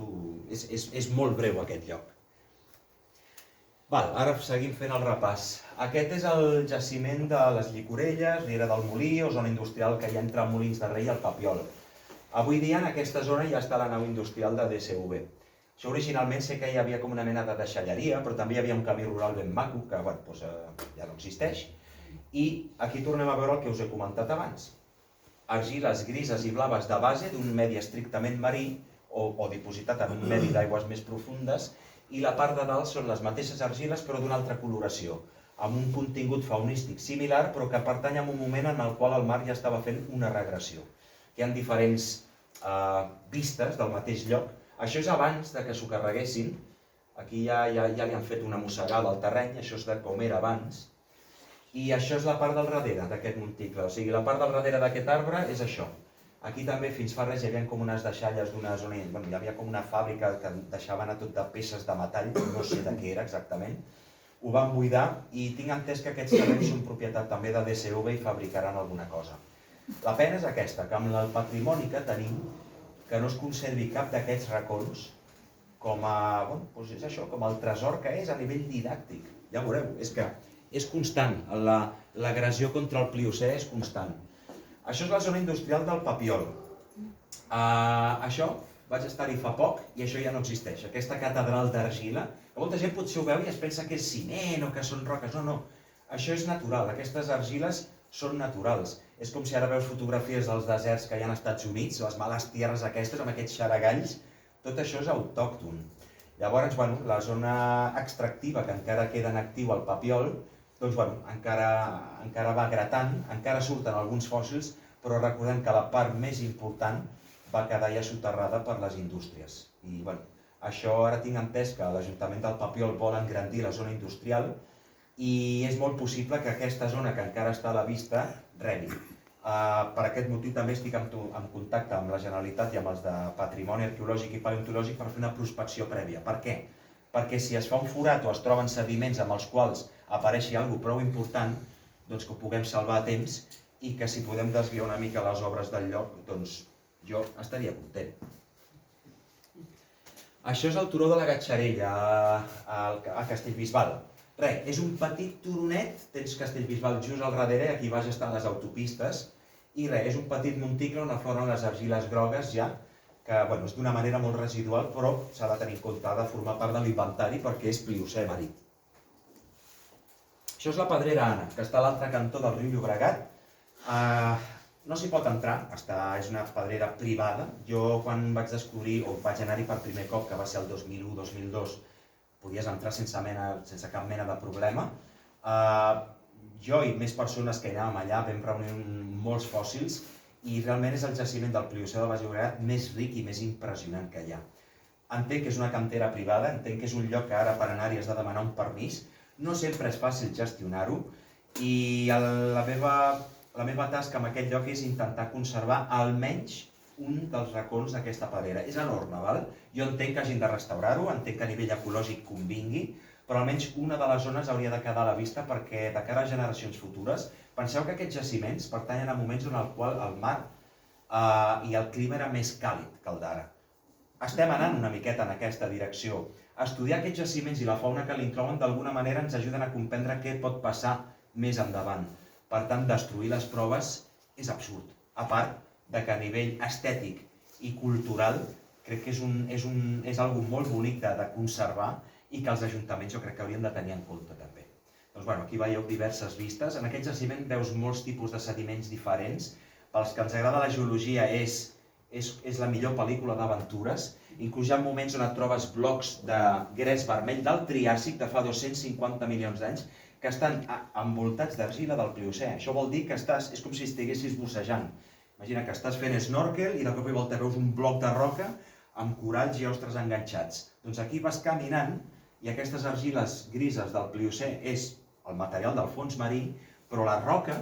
és molt breu aquest lloc. Val, ara seguim fent el repàs. Aquest és el jaciment de les Llicorelles, Riera del Molí o zona industrial que hi ha entre Molins de Rei i el Papiol. Avui dia en aquesta zona ja està la nau industrial de DSV. Això originalment sé que hi havia com una mena de deixalleria, però també hi havia un camí rural ben maco, que ja no existeix. I aquí tornem a veure el que us he comentat abans. Argiles grises i blaves de base d'un medi estrictament marí o dipositat en un medi d'aigües més profundes, i la part de dalt són les mateixes argiles però d'una altra coloració, amb un contingut faunístic similar però que pertany a un moment en el qual el mar ja estava fent una regressió. Hi ha diferents vistes del mateix lloc. Això és abans de que s'ho carreguessin. Aquí ja li han fet una mossegada al terreny, això és de com era abans. I això és la part del darrere d'aquest monticle, o sigui, la part del darrere d'aquest arbre és això. Aquí també fins fa res hi havia com unes deixalles d'una zona, hi havia com una fàbrica que deixava anar tot de peces de metall, no sé de què era exactament. Ho van buidar i tinc entès que aquests terrenys són propietat també de DSV i fabricaran alguna cosa. La pena és aquesta, que amb el patrimoni que tenim, que no es conservi cap d'aquests racons com és això, com el tresor que és a nivell didàctic. Ja veureu, és que és constant, l'agressió contra el Pliocè és constant. Això és la zona industrial del Papiol. Això vaig estar-hi fa poc i això ja no existeix. Aquesta catedral d'argila, que molta gent potser ho veu i es pensa que és ciment o que són roques. No, no, això és natural, aquestes argiles són naturals. És com si ara veus fotografies dels deserts que hi ha als Estats Units, les males tierres aquestes, amb aquests xaragalls, tot això és autòcton. Llavors, la zona extractiva que encara queda en actiu al Papiol, doncs encara va gratant, encara surten alguns fòssils, però recordem que la part més important va quedar ja soterrada per les indústries. I això ara tinc entès que l'Ajuntament del Papiol vol engrandir la zona industrial i és molt possible que aquesta zona que encara està a la vista rebi. Per aquest motiu també estic en contacte amb la Generalitat i amb els de Patrimoni Arqueològic i Paleontològic per fer una prospecció prèvia. Per què? Perquè si es fa un forat o es troben sediments amb els quals apareixi alguna cosa prou important, doncs que ho puguem salvar a temps i que si podem desviar una mica les obres del lloc, doncs jo estaria content. Això és el turó de la Gatxarella, a Castellbisbal. Res, és un petit turonet, tens Castellbisbal just al darrere, aquí baix estan les autopistes, i res, és un petit monticle on afloren les argiles grogues ja, que és d'una manera molt residual, però s'ha de tenir en compte, ha de formar part de l'inventari perquè és Pliocè marí. Això és la Pedrera Anna, que està a l'altre cantó del riu Llobregat. No s'hi pot entrar, és una pedrera privada. Jo quan vaig descobrir, o vaig anar-hi per primer cop, que va ser el 2001-2002, podies entrar sense cap mena de problema. Jo i més persones que hi anàvem allà vam reunir molts fòssils i realment és el jaciment del Pliocè del Baix Llobregat més ric i més impressionant que hi ha. Entenc que és una cantera privada, entenc que és un lloc que ara per anar-hi has de demanar un permís. No sempre és fàcil gestionar-ho i la meva tasca en aquest lloc és intentar conservar almenys un dels racons d'aquesta pedrera. És enorme, val? Jo entenc que hagin de restaurar-ho, entenc que a nivell ecològic convingui, però almenys una de les zones hauria de quedar a la vista perquè de cara a generacions futures, penseu que aquests jaciments pertanyen a moments en el qual el mar i el clima era més càlid que el d'ara. Estem anant una miqueta en aquesta direcció. Estudiar aquests jaciments i la fauna que l'inclouen d'alguna manera ens ajuden a comprendre què pot passar més endavant. Per tant, destruir les proves és absurd. A part que a nivell estètic i cultural crec que és algo molt bonic de conservar i que els ajuntaments jo crec que haurien de tenir en compte també. Doncs aquí veieu diverses vistes. En aquest jaciment veus molts tipus de sediments diferents. Pels que ens agrada la geologia és la millor pel·lícula d'aventures. Inclús hi ha moments on et trobes blocs de gres vermell del Triàsic de fa 250 milions d'anys que estan envoltats d'argila del Pliocè. Això vol dir que és com si estiguessis bussejant. Imagina que estàs fent snorkel i de cop i volta veus un bloc de roca amb coralls i ostres enganxats. Doncs aquí vas caminant i aquestes argiles grises del Pliocè és el material del fons marí, però la roca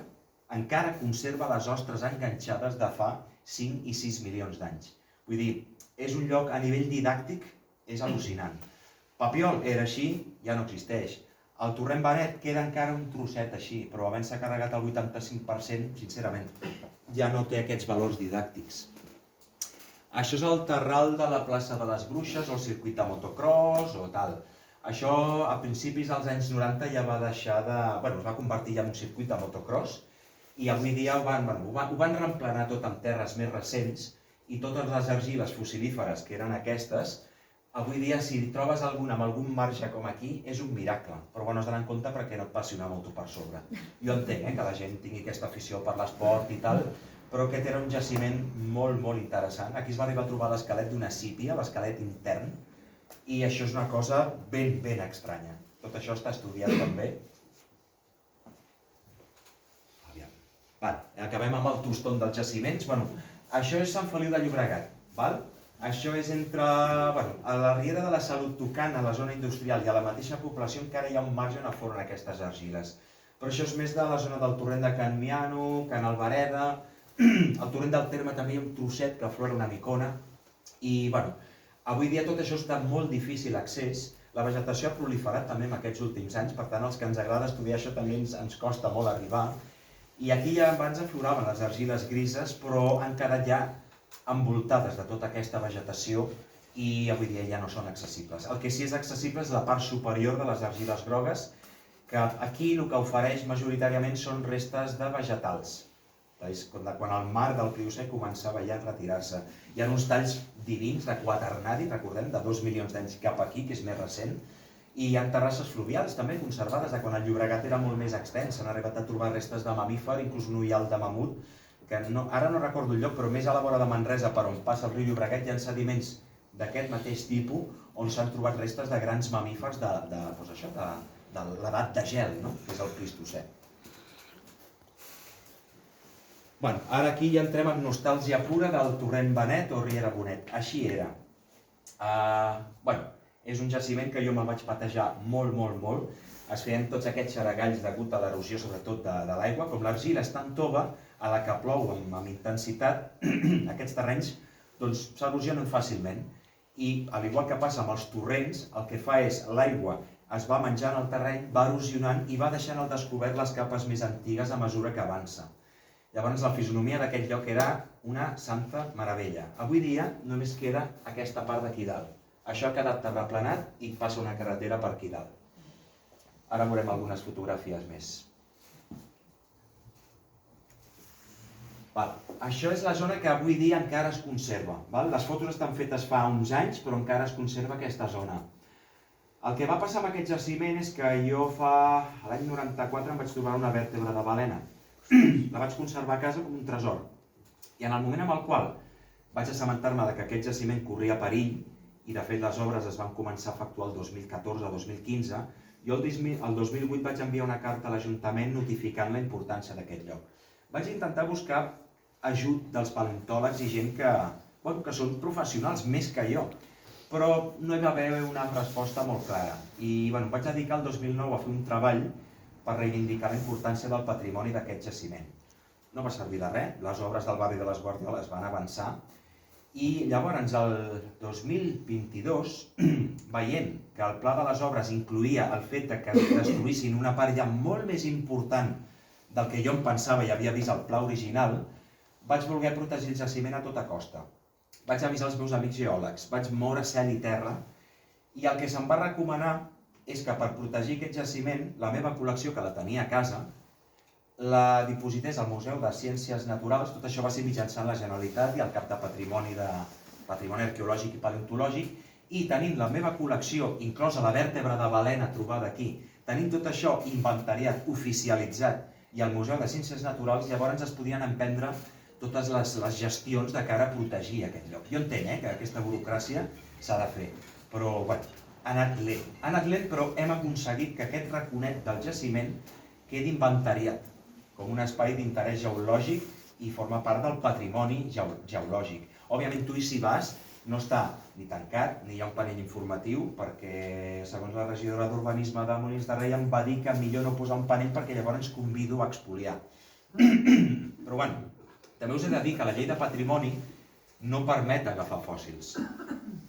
encara conserva les ostres enganxades de fa 5 i 6 milions d'anys. Vull dir, és un lloc a nivell didàctic És al·lucinant. Papiol era així, ja no existeix. El torrent Benet queda encara un trosset així, però havent-se carregat el 85%, sincerament, ja no té aquests valors didàctics. Això és el terral de la plaça de les Bruixes, o el circuit de motocross, o tal. Això, a principis dels anys 90, ja va deixar de... Bueno, es va convertir ja en un circuit de motocross, i avui dia ho van reemplenar tot amb terres més recents, i totes les argiles fossilíferes, que eren aquestes, avui dia, si trobes alguna amb algun marge com aquí, és un miracle. Però bueno, has d'anar en compte perquè no et passi una moto per sobre. Jo entenc que la gent tingui aquesta afició per l'esport i tal, però aquest era un jaciment molt, molt interessant. Aquí es va arribar a trobar l'esquelet d'una sípia, l'esquelet intern, i això és una cosa ben, ben estranya. Tot això està estudiat també. Acabem amb el tostón dels jaciments. Això és Sant Feliu de Llobregat. Això és entre... A la riera de la Salut tocant a la zona industrial i a la mateixa població encara hi ha un marge on afloren aquestes argiles. Però això és més de la zona del torrent de Can Miano, Can Albareda, el torrent del Terme també hi ha un trosset que aflora una micona. I, avui dia tot això està molt difícil accés. La vegetació ha proliferat també en aquests últims anys, per tant, els que ens agrada estudiar això també ens costa molt arribar. I aquí ja abans afloraven les argiles grises, però han quedat ja envoltades de tota aquesta vegetació i avui dia ja no són accessibles. El que sí és accessible és la part superior de les argiles grogues, que aquí el que ofereix majoritàriament són restes de vegetals. És quan el mar del Pliocè començava ja a retirar-se. Hi ha uns talls divins de quaternari, recordem, de 2 milions d'anys cap aquí, que és més recent, i hi ha terrasses fluvials també conservades, de quan el Llobregat era molt més extens. S'han arribat a trobar restes de mamífer, inclús un ullal de mamut, que ara no recordo el lloc, però més a la vora de Manresa, per on passa el riu Llobregat, hi ha sediments d'aquest mateix tipus, on s'han trobat restes de grans mamífers de l'edat de gel, que és el Plistocè. Ara aquí ja entrem en nostàlgia pura del torrent Benet o Riera Bonet. Així era. És un jaciment que jo me'l vaig patejar molt, molt, molt. Es feien tots aquests xaragalls degut a l'erosió, sobretot de l'aigua. Com l'argila és tan tova, a la que plou amb intensitat, aquests terrenys s'erosionen fàcilment. I, al igual que passa amb els torrents, el que fa és l'aigua es va menjant el terreny, va erosionant i va deixant al descobert les capes més antigues a mesura que avança. Llavors la fisonomia d'aquest lloc era una santa meravella. Avui dia només queda aquesta part d'aquí dalt. Això ha quedat terraplenat i passa una carretera per aquí dalt. Ara veurem algunes fotografies més. Això és la zona que avui dia encara es conserva. Les fotos estan fetes fa uns anys, però encara es conserva aquesta zona. El que va passar amb aquest jaciment és que jo l'any 94 em vaig trobar una vèrtebra de balena. La vaig conservar a casa com un tresor. I en el moment en el qual vaig assabentar-me que aquest jaciment corria perill, i de fet les obres es van començar a efectuar el 2014-2015, jo el 2008 vaig enviar una carta a l'Ajuntament notificant la importància d'aquest lloc. Vaig intentar buscar ajut dels paleontòlegs i gent que són professionals més que jo, però no hi va haver una resposta molt clara. I vaig dedicar el 2009 a fer un treball per reivindicar la importància del patrimoni d'aquest jaciment. No va servir de res, les obres del barri de les Guardioles van avançar, i llavors el 2022, veient que el pla de les obres incloïa el fet que destruïssin una part ja molt més important del que jo em pensava i havia vist al pla original, vaig voler protegir el jaciment a tota costa. Vaig avisar els meus amics geòlegs, vaig moure cel i terra, i el que se'm va recomanar és que per protegir aquest jaciment, la meva col·lecció, que la tenia a casa, la diposités al Museu de Ciències Naturals. Tot això va ser mitjançant la Generalitat i el Cap de Patrimoni Arqueològic i Paleontològic, i tenint la meva col·lecció, inclosa la vèrtebra de balena trobada aquí, tenint tot això inventariat, oficialitzat, i al Museu de Ciències Naturals, llavors es podien emprendre totes les gestions de cara a protegir aquest lloc. Jo entenc que aquesta burocràcia s'ha de fer, però ha anat lent, però hem aconseguit que aquest raconet del jaciment quedi inventariat com un espai d'interès geològic i forma part del patrimoni geològic. Òbviament tu hi si vas, no està ni tancat, ni hi ha un panell informatiu, perquè segons la regidora d'Urbanisme de Molins de Rei em va dir que millor no posar un panell perquè llavors ens convido a expoliar. Però també us he de dir que la llei de patrimoni no permet agafar fòssils,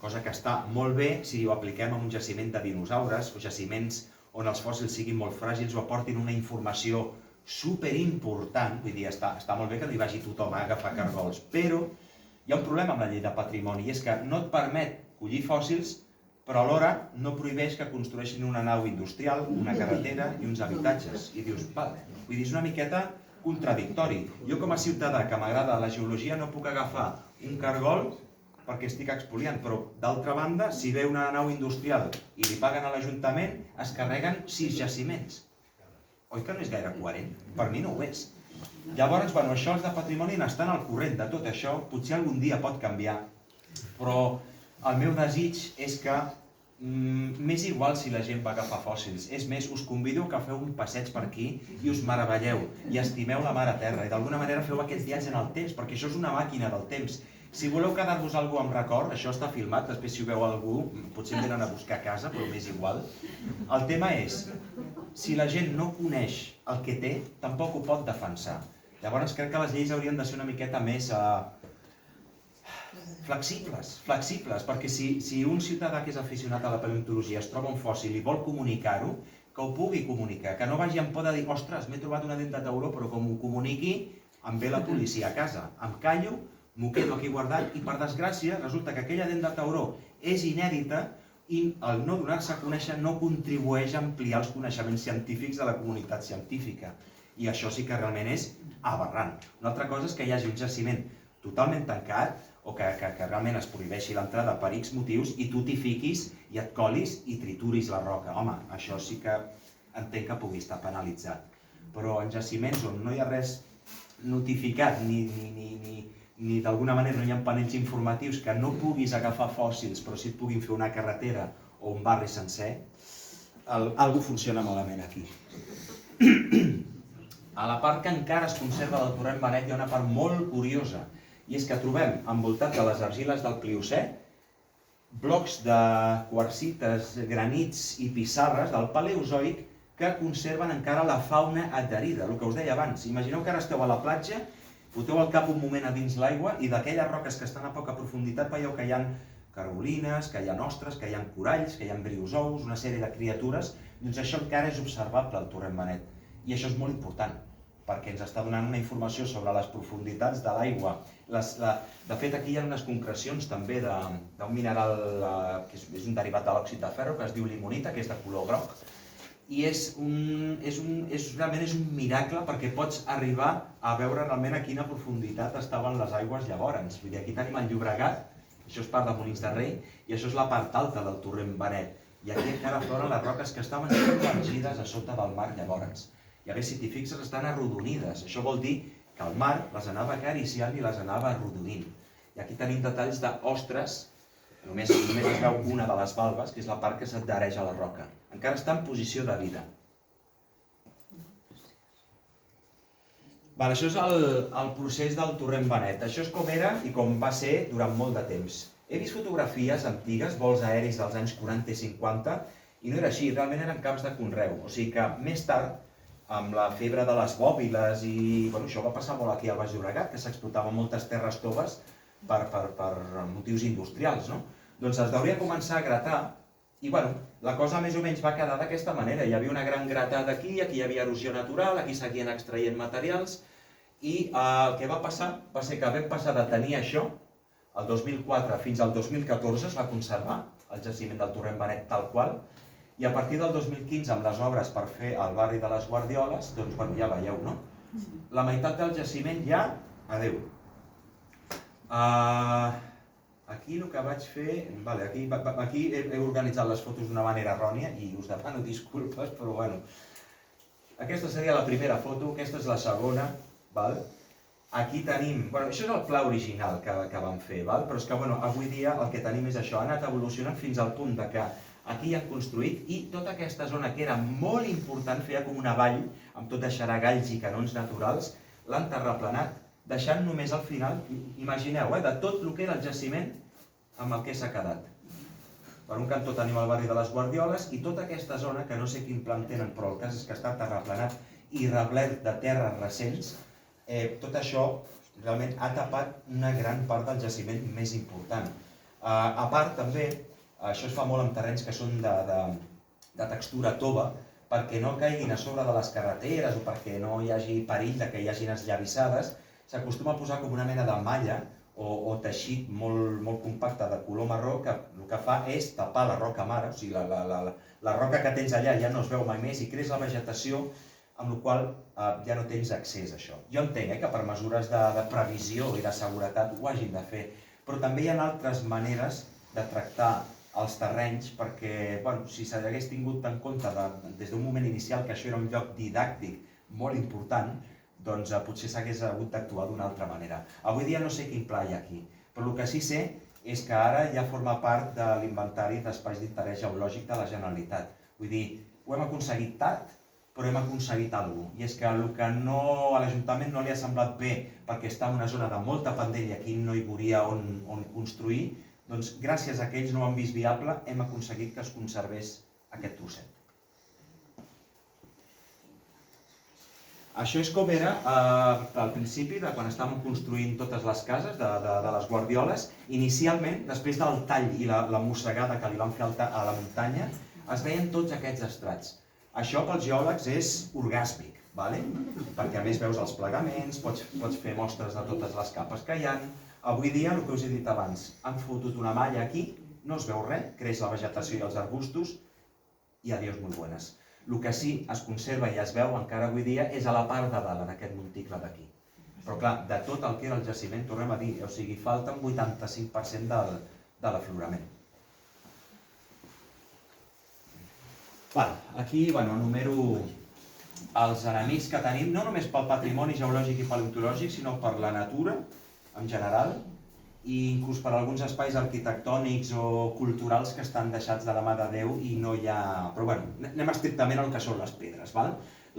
cosa que està molt bé si ho apliquem a un jaciment de dinosaures o jaciments on els fòssils siguin molt fràgils o aportin una informació superimportant. Vull dir, està molt bé que no hi vagi tothom a agafar cargols, però hi ha un problema amb la llei de patrimoni i és que no et permet collir fòssils, però alhora no prohibeix que construeixin una nau industrial, una carretera i uns habitatges. I dius, val, vull dir, és una miqueta contradictori. Jo com a ciutadà que m'agrada la geologia no puc agafar un cargol perquè estic expoliant, però d'altra banda, si ve una nau industrial i li paguen a l'Ajuntament, es carreguen 6 jaciments. Oi que no és gaire coherent? Per mi no ho és. Llavors, bueno, això els de patrimoni n'estan al corrent de tot això, potser algun dia pot canviar, però el meu desig és que m'és igual si la gent va agafar fòssils. És més, us convido que feu un passeig per aquí i us meravelleu i estimeu la mare terra i d'alguna manera feu aquests viatges en el temps, perquè això és una màquina del temps. Si voleu quedar-vos algú amb record, això està filmat, després si ho veu algú, potser em venen a buscar a casa, però m'és igual. El tema és, si la gent no coneix el que té, tampoc ho pot defensar. Llavors crec que les lleis haurien de ser una miqueta més flexibles, perquè si un ciutadà que és aficionat a la paleontologia es troba un fòssil i vol comunicar-ho, que ho pugui comunicar, que no vagi amb por de dir, ostres, m'he trobat una dent de tauró, però com ho comuniqui, em ve la policia a casa. Em callo, m'ho quedo aquí guardat i per desgràcia resulta que aquella dent de tauró és inèdita i el no donar-se a conèixer no contribueix a ampliar els coneixements científics de la comunitat científica. I això sí que realment és aberrant. Una altra cosa és que hi hagi un jaciment totalment tancat o que realment es prohibeixi l'entrada per X motius i tu t'hi fiquis i et colis i trituris la roca. Home, això sí que entenc que pugui estar penalitzat. Però en jaciments on no hi ha res notificat ni d'alguna manera no hi ha panells informatius que no puguis agafar fòssils però sí et puguin fer una carretera o un barri sencer, algú funciona malament aquí. A la part que encara es conserva del torrent Benet hi ha una part molt curiosa, i és que trobem, envoltat de les argiles del Pliocè, blocs de quarsites, granits i pissarres del Paleozoic que conserven encara la fauna adherida, el que us deia abans. Imagineu que ara esteu a la platja, foteu el cap un moment a dins l'aigua i d'aquelles roques que estan a poca profunditat veieu que hi ha cargolines, que hi ha ostres, que hi ha coralls, que hi ha briozous, una sèrie de criatures. Doncs això encara és observable al torrent Benet. I això és molt important, perquè ens està donant una informació sobre les profunditats de l'aigua. De fet, aquí hi ha unes concrecions també d'un mineral que és un derivat de l'òxid de ferro, que es diu limonita, que és de color groc. I realment és un miracle perquè pots arribar a veure realment a quina profunditat estaven les aigües llavors. Vull dir, aquí tenim el Llobregat, això és part de Molins de Rei, i això és la part alta del torrent Benet. I aquí encara afloren les roques que estaven submergides a sota del mar llavors. I a veure si t'hi fixes, estan arrodonides. Això vol dir que el mar les anava acariciant i les anava arrodonint. I aquí tenim detalls d'ostres, només es veu una de les valves, que és la part que s'adhereix a la roca. Encara està en posició de vida. Això és el procés del torrent Benet. Això és com era i com va ser durant molt de temps. He vist fotografies antigues, vols aeris dels anys 40 i 50, i no era així, realment eren camps de conreu. O sigui que més tard, amb la febre de les bòbiles i això va passar molt aquí al Baix Llobregat, que s'explotaven moltes terres toves per motius industrials, no? Doncs es deuria començar a gratar i la cosa més o menys va quedar d'aquesta manera. Hi havia una gran gratada aquí hi havia erosió natural, aquí seguien extraient materials i el que va passar va ser que vam passar de tenir això, el 2004 fins al 2014 es va conservar el jaciment del torrent Benet tal qual, i a partir del 2015, amb les obres per fer el barri de les Guardioles, doncs ja veieu, no? La meitat del jaciment ja, adeu. Aquí el que vaig fer, aquí he organitzat les fotos d'una manera errònia i us demano disculpes, però bueno. Aquesta seria la primera foto, aquesta és la segona, aquí tenim, això és el pla original que vam fer, però és que avui dia el que tenim és això, ha anat evolucionant fins al punt que aquí han construït i tota aquesta zona que era molt important, feia com una vall amb tot de xaragalls i canons naturals, l'han terraplenat, deixant només al final, imagineu, de tot el que era el jaciment amb el que s'ha quedat. Per un cantó tenim el barri de les Guardioles i tota aquesta zona, que no sé quin plan tenen, però el cas és que està terraplenat i reblert de terres recents, tot això realment ha tapat una gran part del jaciment més important. A part, també, això es fa molt en terrenys que són de textura tova, perquè no caiguin a sobre de les carreteres o perquè no hi hagi perill de que hi hagin esllavissades, s'acostuma a posar com una mena de malla o teixit molt compacte de color marró que el que fa és tapar la roca mare, o sigui, la roca que tens allà ja no es veu mai més i creix la vegetació, amb la qual ja no tens accés a això. Jo entenc que per mesures de previsió i de seguretat ho hagin de fer, però també hi ha altres maneres de tractar els terrenys perquè, si s'hagués tingut en compte des d'un moment inicial que això era un lloc didàctic molt important, doncs potser s'hagués hagut d'actuar d'una altra manera. Avui dia no sé quin pla hi ha aquí, però el que sí sé és que ara ja forma part de l'inventari d'espais d'interès geològic de la Generalitat. Vull dir, ho hem aconseguit tard, però hem aconseguit alguna cosa. I és que el que a l'Ajuntament no li ha semblat bé perquè està en una zona de molta pendent i aquí no hi veuria on construir, doncs gràcies a que ells no ho han vist viable hem aconseguit que es conservés aquest trosset. Això és com era al principi, quan estàvem construint totes les cases de les Guardioles. Inicialment, després del tall i la mossegada que li van fer a la muntanya, es veien tots aquests estrats. Això pels geòlegs és orgàsmic, perquè a més veus els plegaments, pots fer mostres de totes les capes que hi ha. Avui dia, el que us he dit abans, han fotut una malla aquí, no es veu res, creix la vegetació i els arbustos i adiós muy buenas. El que sí es conserva i es veu encara avui dia és a la part de dalt, en aquest monticle d'aquí. Però clar, de tot el que era el jaciment, tornem a dir, o sigui, falta un 85% de l'aflorament. Aquí enumero els enemics que tenim, no només pel patrimoni geològic i paleontològic, sinó per la natura en general, i inclús per alguns espais arquitectònics o culturals que estan deixats de la mà de Déu i no hi ha... Però bueno, anem estrictament al que són les pedres.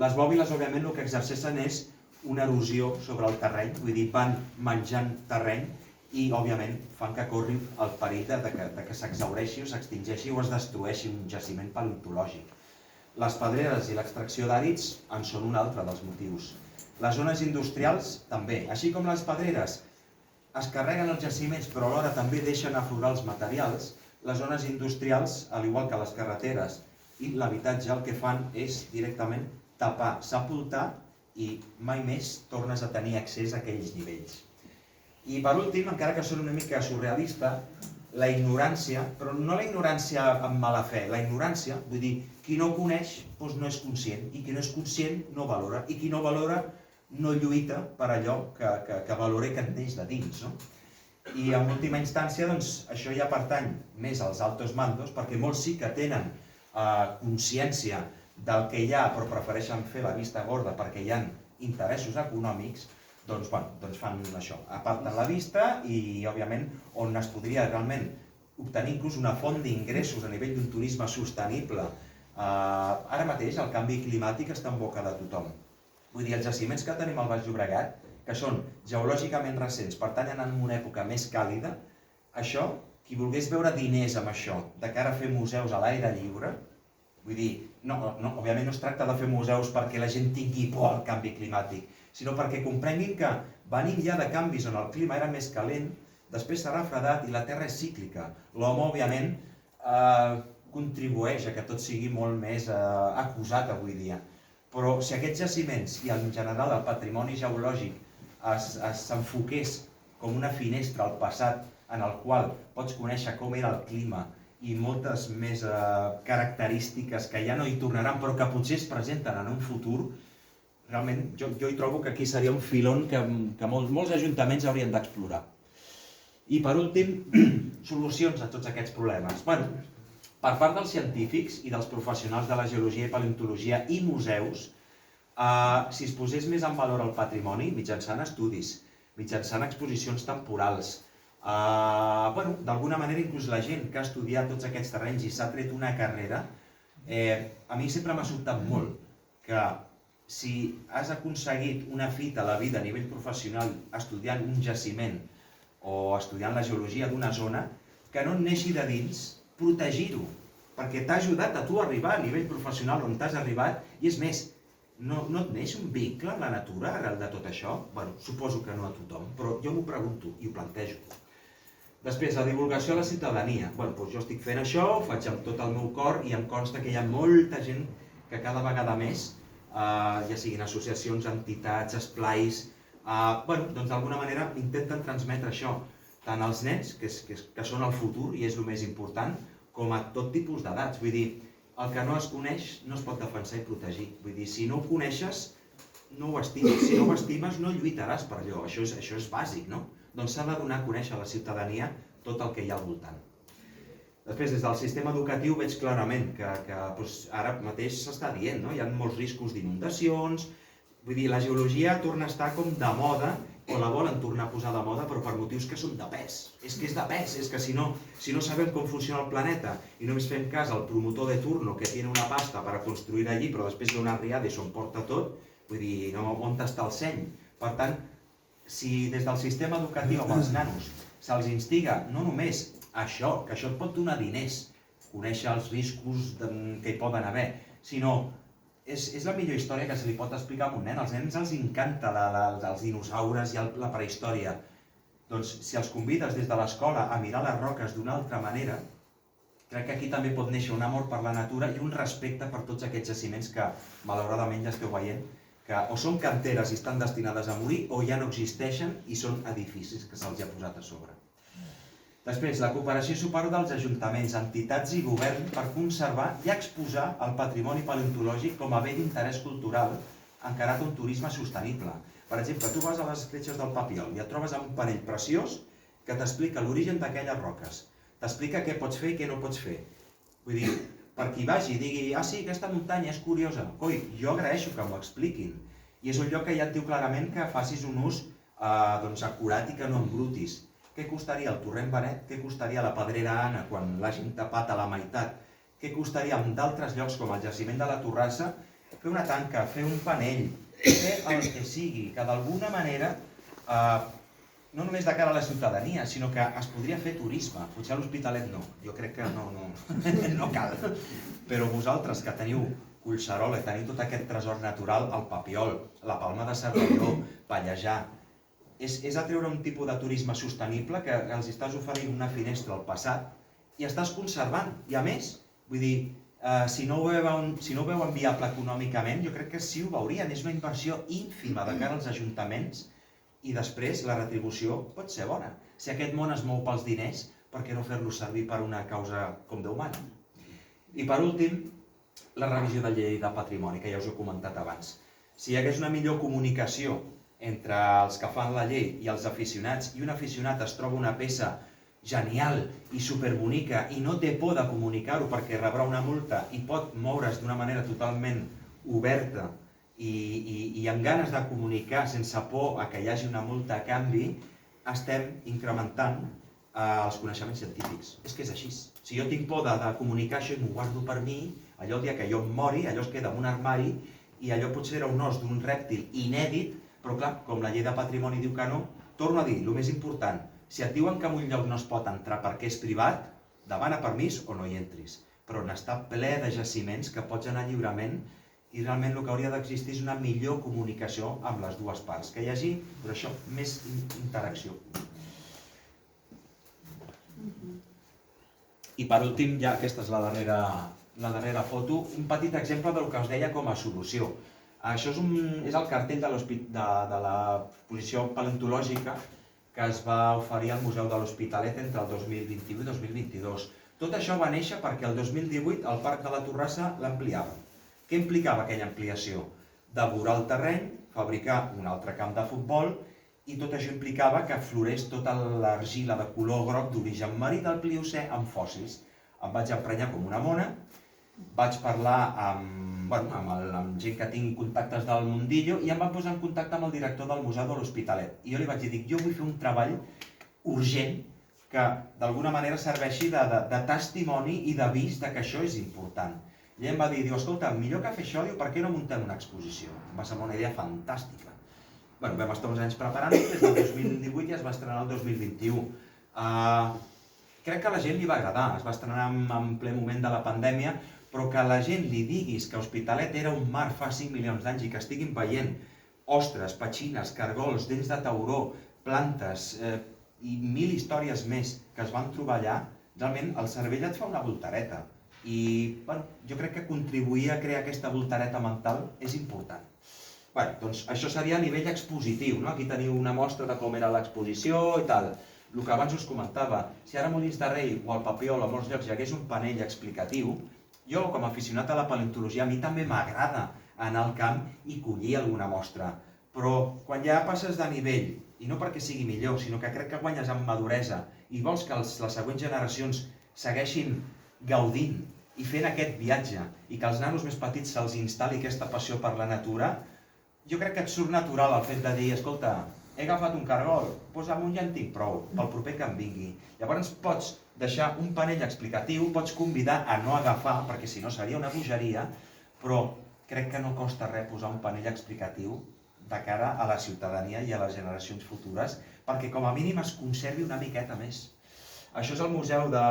Les bòbiles, òbviament, el que exerceixen és una erosió sobre el terreny, vull dir, van menjant terreny i, òbviament, fan que corri el perill de que s'exhaureixi o s'extingeixi o es destrueixi un jaciment paleontològic. Les pedreres i l'extracció d'àrids en són un altre dels motius. Les zones industrials també, així com les pedreres es carreguen els jaciments però alhora també deixen aflorar els materials, les zones industrials, al igual que les carreteres i l'habitatge, el que fan és directament tapar, sepultar i mai més tornes a tenir accés a aquells nivells. I per últim, encara que són una mica surrealista, la ignorància, però no la ignorància amb mala fe, la ignorància, vull dir, qui no coneix no és conscient, i qui no és conscient no valora, i qui no valora no lluita per allò que valora i que en neix de dins. I en última instància, això ja pertany més als altos mandos, perquè molts sí que tenen consciència del que hi ha, però prefereixen fer la vista gorda perquè hi ha interessos econòmics, doncs fan això, aparten la vista i, òbviament, on es podria realment obtenir inclús una font d'ingressos a nivell d'un turisme sostenible. Ara mateix el canvi climàtic està en boca de tothom. Vull dir, els jaciments que tenim al Baix Llobregat, que són geològicament recents, pertanyen en una època més càlida, això, qui volgués veure diners amb això, de cara a fer museus a l'aire lliure, vull dir, òbviament no es tracta de fer museus perquè la gent tingui por al canvi climàtic, sinó perquè comprenguin que venim ja de canvis on el clima era més calent, després s'ha refredat i la Terra és cíclica. L'home, òbviament, contribueix a que tot sigui molt més acusat avui dia. Però si aquests jaciments i en general el patrimoni geològic s'enfoqués com una finestra al passat en el qual pots conèixer com era el clima i moltes més característiques que ja no hi tornaran però que potser es presenten en un futur, realment jo hi trobo que aquí seria un filon que molts ajuntaments haurien d'explorar. I per últim, solucions a tots aquests problemes. Per part dels científics i dels professionals de la geologia i paleontologia i museus, si es posés més en valor el patrimoni mitjançant estudis, mitjançant exposicions temporals, d'alguna manera inclús la gent que ha estudiat tots aquests terrenys i s'ha tret una carrera, a mi sempre m'ha sobtat molt que si has aconseguit una fita a la vida a nivell professional estudiant un jaciment o estudiant la geologia d'una zona, que no et neixi de dins protegir-ho, perquè t'ha ajudat a tu a arribar a nivell professional on t'has arribat, i és més, no et neix un vincle amb la natura arrel de tot això? Bueno, suposo que no a tothom, però jo m'ho pregunto i ho plantejo. Després, la divulgació a la ciutadania. Bueno, doncs jo estic fent això, ho faig amb tot el meu cor i em consta que hi ha molta gent que cada vegada més, ja siguin associacions, entitats, esplais, doncs d'alguna manera intenten transmetre això tant als nens, que són el futur i és el més important, com a tot tipus d'edats. Vull dir, el que no es coneix no es pot defensar i protegir. Vull dir, si no ho coneixes, no ho estimes. Si no ho estimes, no lluitaràs per allò. Això és bàsic, no? Doncs s'ha de donar a conèixer a la ciutadania tot el que hi ha al voltant. Després, des del sistema educatiu veig clarament que ara mateix s'està dient, no? Hi ha molts riscos d'inundacions. Vull dir, la geologia torna a estar com de moda, o la volen tornar a posar de moda, però per motius que són de pes. És que és de pes, és que si no sabem com funciona el planeta i només fem cas al promotor de turno que tiene una pasta per construir allí, però després ve una riada i s'ho emporta tot, vull dir, on està el seny? Per tant, si des del sistema educatiu amb els nanos se'ls instiga no només això, que això et pot donar diners, conèixer els riscos que hi poden haver, sinó és la millor història que se li pot explicar a un nen. Als nens els encanta els dinosaures i la prehistòria. Doncs si els convides des de l'escola a mirar les roques d'una altra manera, crec que aquí també pot néixer un amor per la natura i un respecte per tots aquests jaciments que malauradament ja esteu veient que o són canteres i estan destinades a morir o ja no existeixen i són edificis que se'ls ha posat a sobre. Després, la cooperació i suport dels ajuntaments, entitats i govern per conservar i exposar el patrimoni paleontològic com a bé d'interès cultural encarat a un turisme sostenible. Per exemple, tu vas a les escletxes del Papiol i et trobes amb un panell preciós que t'explica l'origen d'aquelles roques, t'explica què pots fer i què no pots fer. Vull dir, per qui vagi i digui, sí, aquesta muntanya és curiosa, coi, jo agraeixo que m'ho expliquin. I és un lloc que ja et diu clarament que facis un ús acurat i que no embrutis. Què costaria el torrent Benet? Què costaria la Pedrera Anna quan l'hagin tapat a la meitat? Què costaria en d'altres llocs com el jaciment de la Torrassa fer una tanca, fer un panell, fer el que sigui, que d'alguna manera, no només de cara a la ciutadania, sinó que es podria fer turisme. Potser a l'Hospitalet no, jo crec que no cal. Però vosaltres que teniu Collserola i teniu tot aquest tresor natural, el Papiol, la Palma de Cervelló, Pallejà, és atreure un tipus de turisme sostenible que els estàs oferint una finestra al passat i estàs conservant. I a més, vull dir, si no ho veuen viable econòmicament, jo crec que sí ho veurien. És una inversió ínfima de cara als ajuntaments i després la retribució pot ser bona. Si aquest món es mou pels diners, per què no fer-lo servir per una causa com Déu mana? I per últim, la revisió de la llei de patrimoni, que ja us he comentat abans. Si hi hagués una millor comunicació entre els que fan la llei i els aficionats, i un aficionat es troba una peça genial i superbonica i no té por de comunicar-ho perquè rebrà una multa i pot moure's d'una manera totalment oberta i amb ganes de comunicar sense por a que hi hagi una multa a canvi, estem incrementant els coneixements científics. És que és així. Si jo tinc por de comunicar això i m'ho guardo per mi, allò el dia que jo em mori, allò es queda en un armari i allò potser era un os d'un rèptil inèdit. Però clar, com la llei de patrimoni diu que no, torno a dir, el més important, si et diuen que en un lloc no es pot entrar perquè és privat, demana permís o no hi entris. Però n'està ple de jaciments que pots anar lliurement i realment el que hauria d'existir és una millor comunicació amb les dues parts, que hi hagi, però això, més interacció. I per últim, ja aquesta és la darrera foto, un petit exemple del que us deia com a solució. Això és el cartell de l'exposició paleontològica que es va oferir al Museu de l'Hospitalet entre el 2021 i 2022. Tot això va néixer perquè el 2018 el Parc de la Torrassa l'ampliava. Què implicava aquella ampliació? Devorar el terreny, fabricar un altre camp de futbol i tot això implicava que florés tota l'argila de color groc d'origen marí del Pliocè amb fòssils. Em vaig emprenyar com una mona, vaig parlar amb gent que tingui contactes del mundillo i em van posar en contacte amb el director del Museu de l'Hospitalet. I jo li vaig dir, jo vull fer un treball urgent que d'alguna manera serveixi de testimoni i d'avís que això és important. I ell em va dir, escolta, millor que fer això, per què no muntem una exposició? Em va semblar una idea fantàstica. Vam estar uns anys preparant-ho, des del 2018 i es va estrenar el 2021. Crec que a la gent li va agradar, es va estrenar en ple moment de la pandèmia, però que a la gent li diguis que Hospitalet era un mar fa 5 milions d'anys i que estiguin veient ostres, petxines, cargols, dents de tauró, plantes i 1000 històries més que es van trobar allà, realment el cervell et fa una voltareta. I jo crec que contribuir a crear aquesta voltareta mental és important. Doncs això seria a nivell expositiu. Aquí teniu una mostra de com era l'exposició i tal. El que abans us comentava, si ara a Molins de Rei o al Papiol o a molts llocs hi hagués un panell explicatiu, jo com a aficionat a la paleontologia a mi també m'agrada anar al camp i collir alguna mostra. Però quan ja passes de nivell, i no perquè sigui millor, sinó que crec que guanyes en maduresa i vols que les següents generacions segueixin gaudint i fent aquest viatge i que als nanos més petits se'ls instal·li aquesta passió per la natura, jo crec que et surt natural el fet de dir, escolta, he agafat un cargol, doncs amunt ja en tinc prou, pel proper que em vingui. Llavors pots deixar un panell explicatiu, pots convidar a no agafar, perquè si no seria una bogeria, però crec que no costa res posar un panell explicatiu de cara a la ciutadania i a les generacions futures, perquè com a mínim es conservi una miqueta més. Això és el Museu de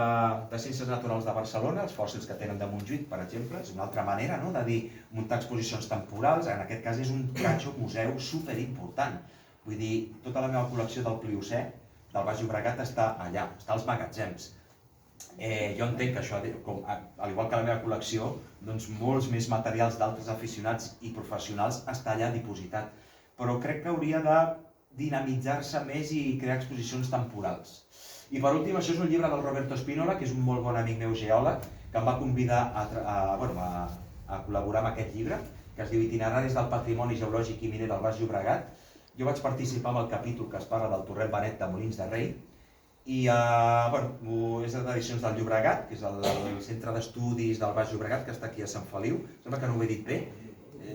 Ciències Naturals de Barcelona, els fòssils que tenen de Montjuïc, per exemple, és una altra manera de dir muntar exposicions temporals, en aquest cas és un tratxo museu superimportant. Vull dir, tota la meva col·lecció del Pliocè, del Baix Llobregat, està allà, està als magatzems. Jo entenc que això, al igual que la meva col·lecció, doncs molts més materials d'altres aficionats i professionals està allà dipositat. Però crec que hauria de dinamitzar-se més i crear exposicions temporals. I per últim, això és un llibre del Roberto Spínola, que és un molt bon amic meu geòleg, que em va convidar a col·laborar amb aquest llibre, que es diu Itineraris del Patrimoni Geològic i Miner del Baix Llobregat. Jo vaig participar en el capítol que es parla del Torrent Benet de Molins de Rei, i és d'Edicions del Llobregat, que és el centre d'estudis del Baix Llobregat, que està aquí a Sant Feliu. Sembla que no ho he dit bé,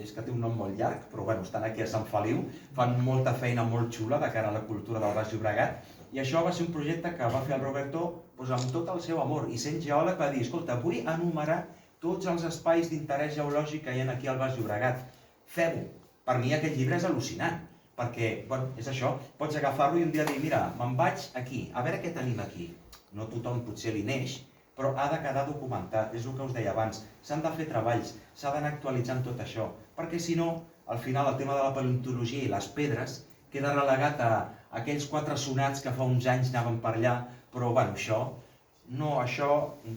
és que té un nom molt llarg, però estan aquí a Sant Feliu, fan molta feina molt xula de cara a la cultura del Baix Llobregat, i això va ser un projecte que va fer el Roberto amb tot el seu amor, i sent geòleg va dir, escolta, vull enumerar tots els espais d'interès geològic que hi ha aquí al Baix Llobregat. Fem-ho. Per mi aquest llibre és al·lucinant, perquè és això, pots agafar-lo i un dia dir, mira, me'n vaig aquí, a veure què tenim aquí. No tothom potser li neix, però ha de quedar documentat, és el que us deia abans, s'han de fer treballs, s'ha d'anar actualitzant tot això, perquè si no, al final el tema de la paleontologia i les pedres queda relegat a aquells 4 sonats que fa uns anys anaven per allà, però això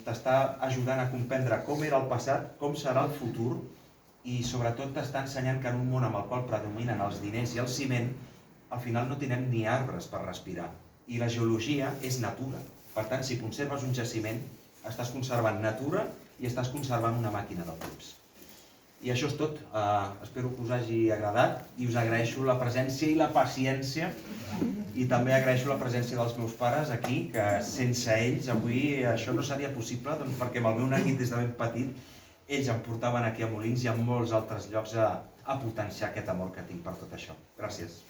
t'està ajudant a comprendre com era el passat, com serà el futur, i sobretot t'està ensenyant que en un món amb el qual predominen els diners i el ciment, al final no tenim ni arbres per respirar. I la geologia és natura. Per tant, si conserves un jaciment, estàs conservant natura i estàs conservant una màquina del temps. I això és tot. Espero que us hagi agradat i us agraeixo la presència i la paciència, i també agraeixo la presència dels meus pares aquí, que sense ells avui això no seria possible, perquè amb el meu neguit des de ben petit ells em portaven aquí a Molins i a molts altres llocs a potenciar aquest amor que tinc per tot això. Gràcies.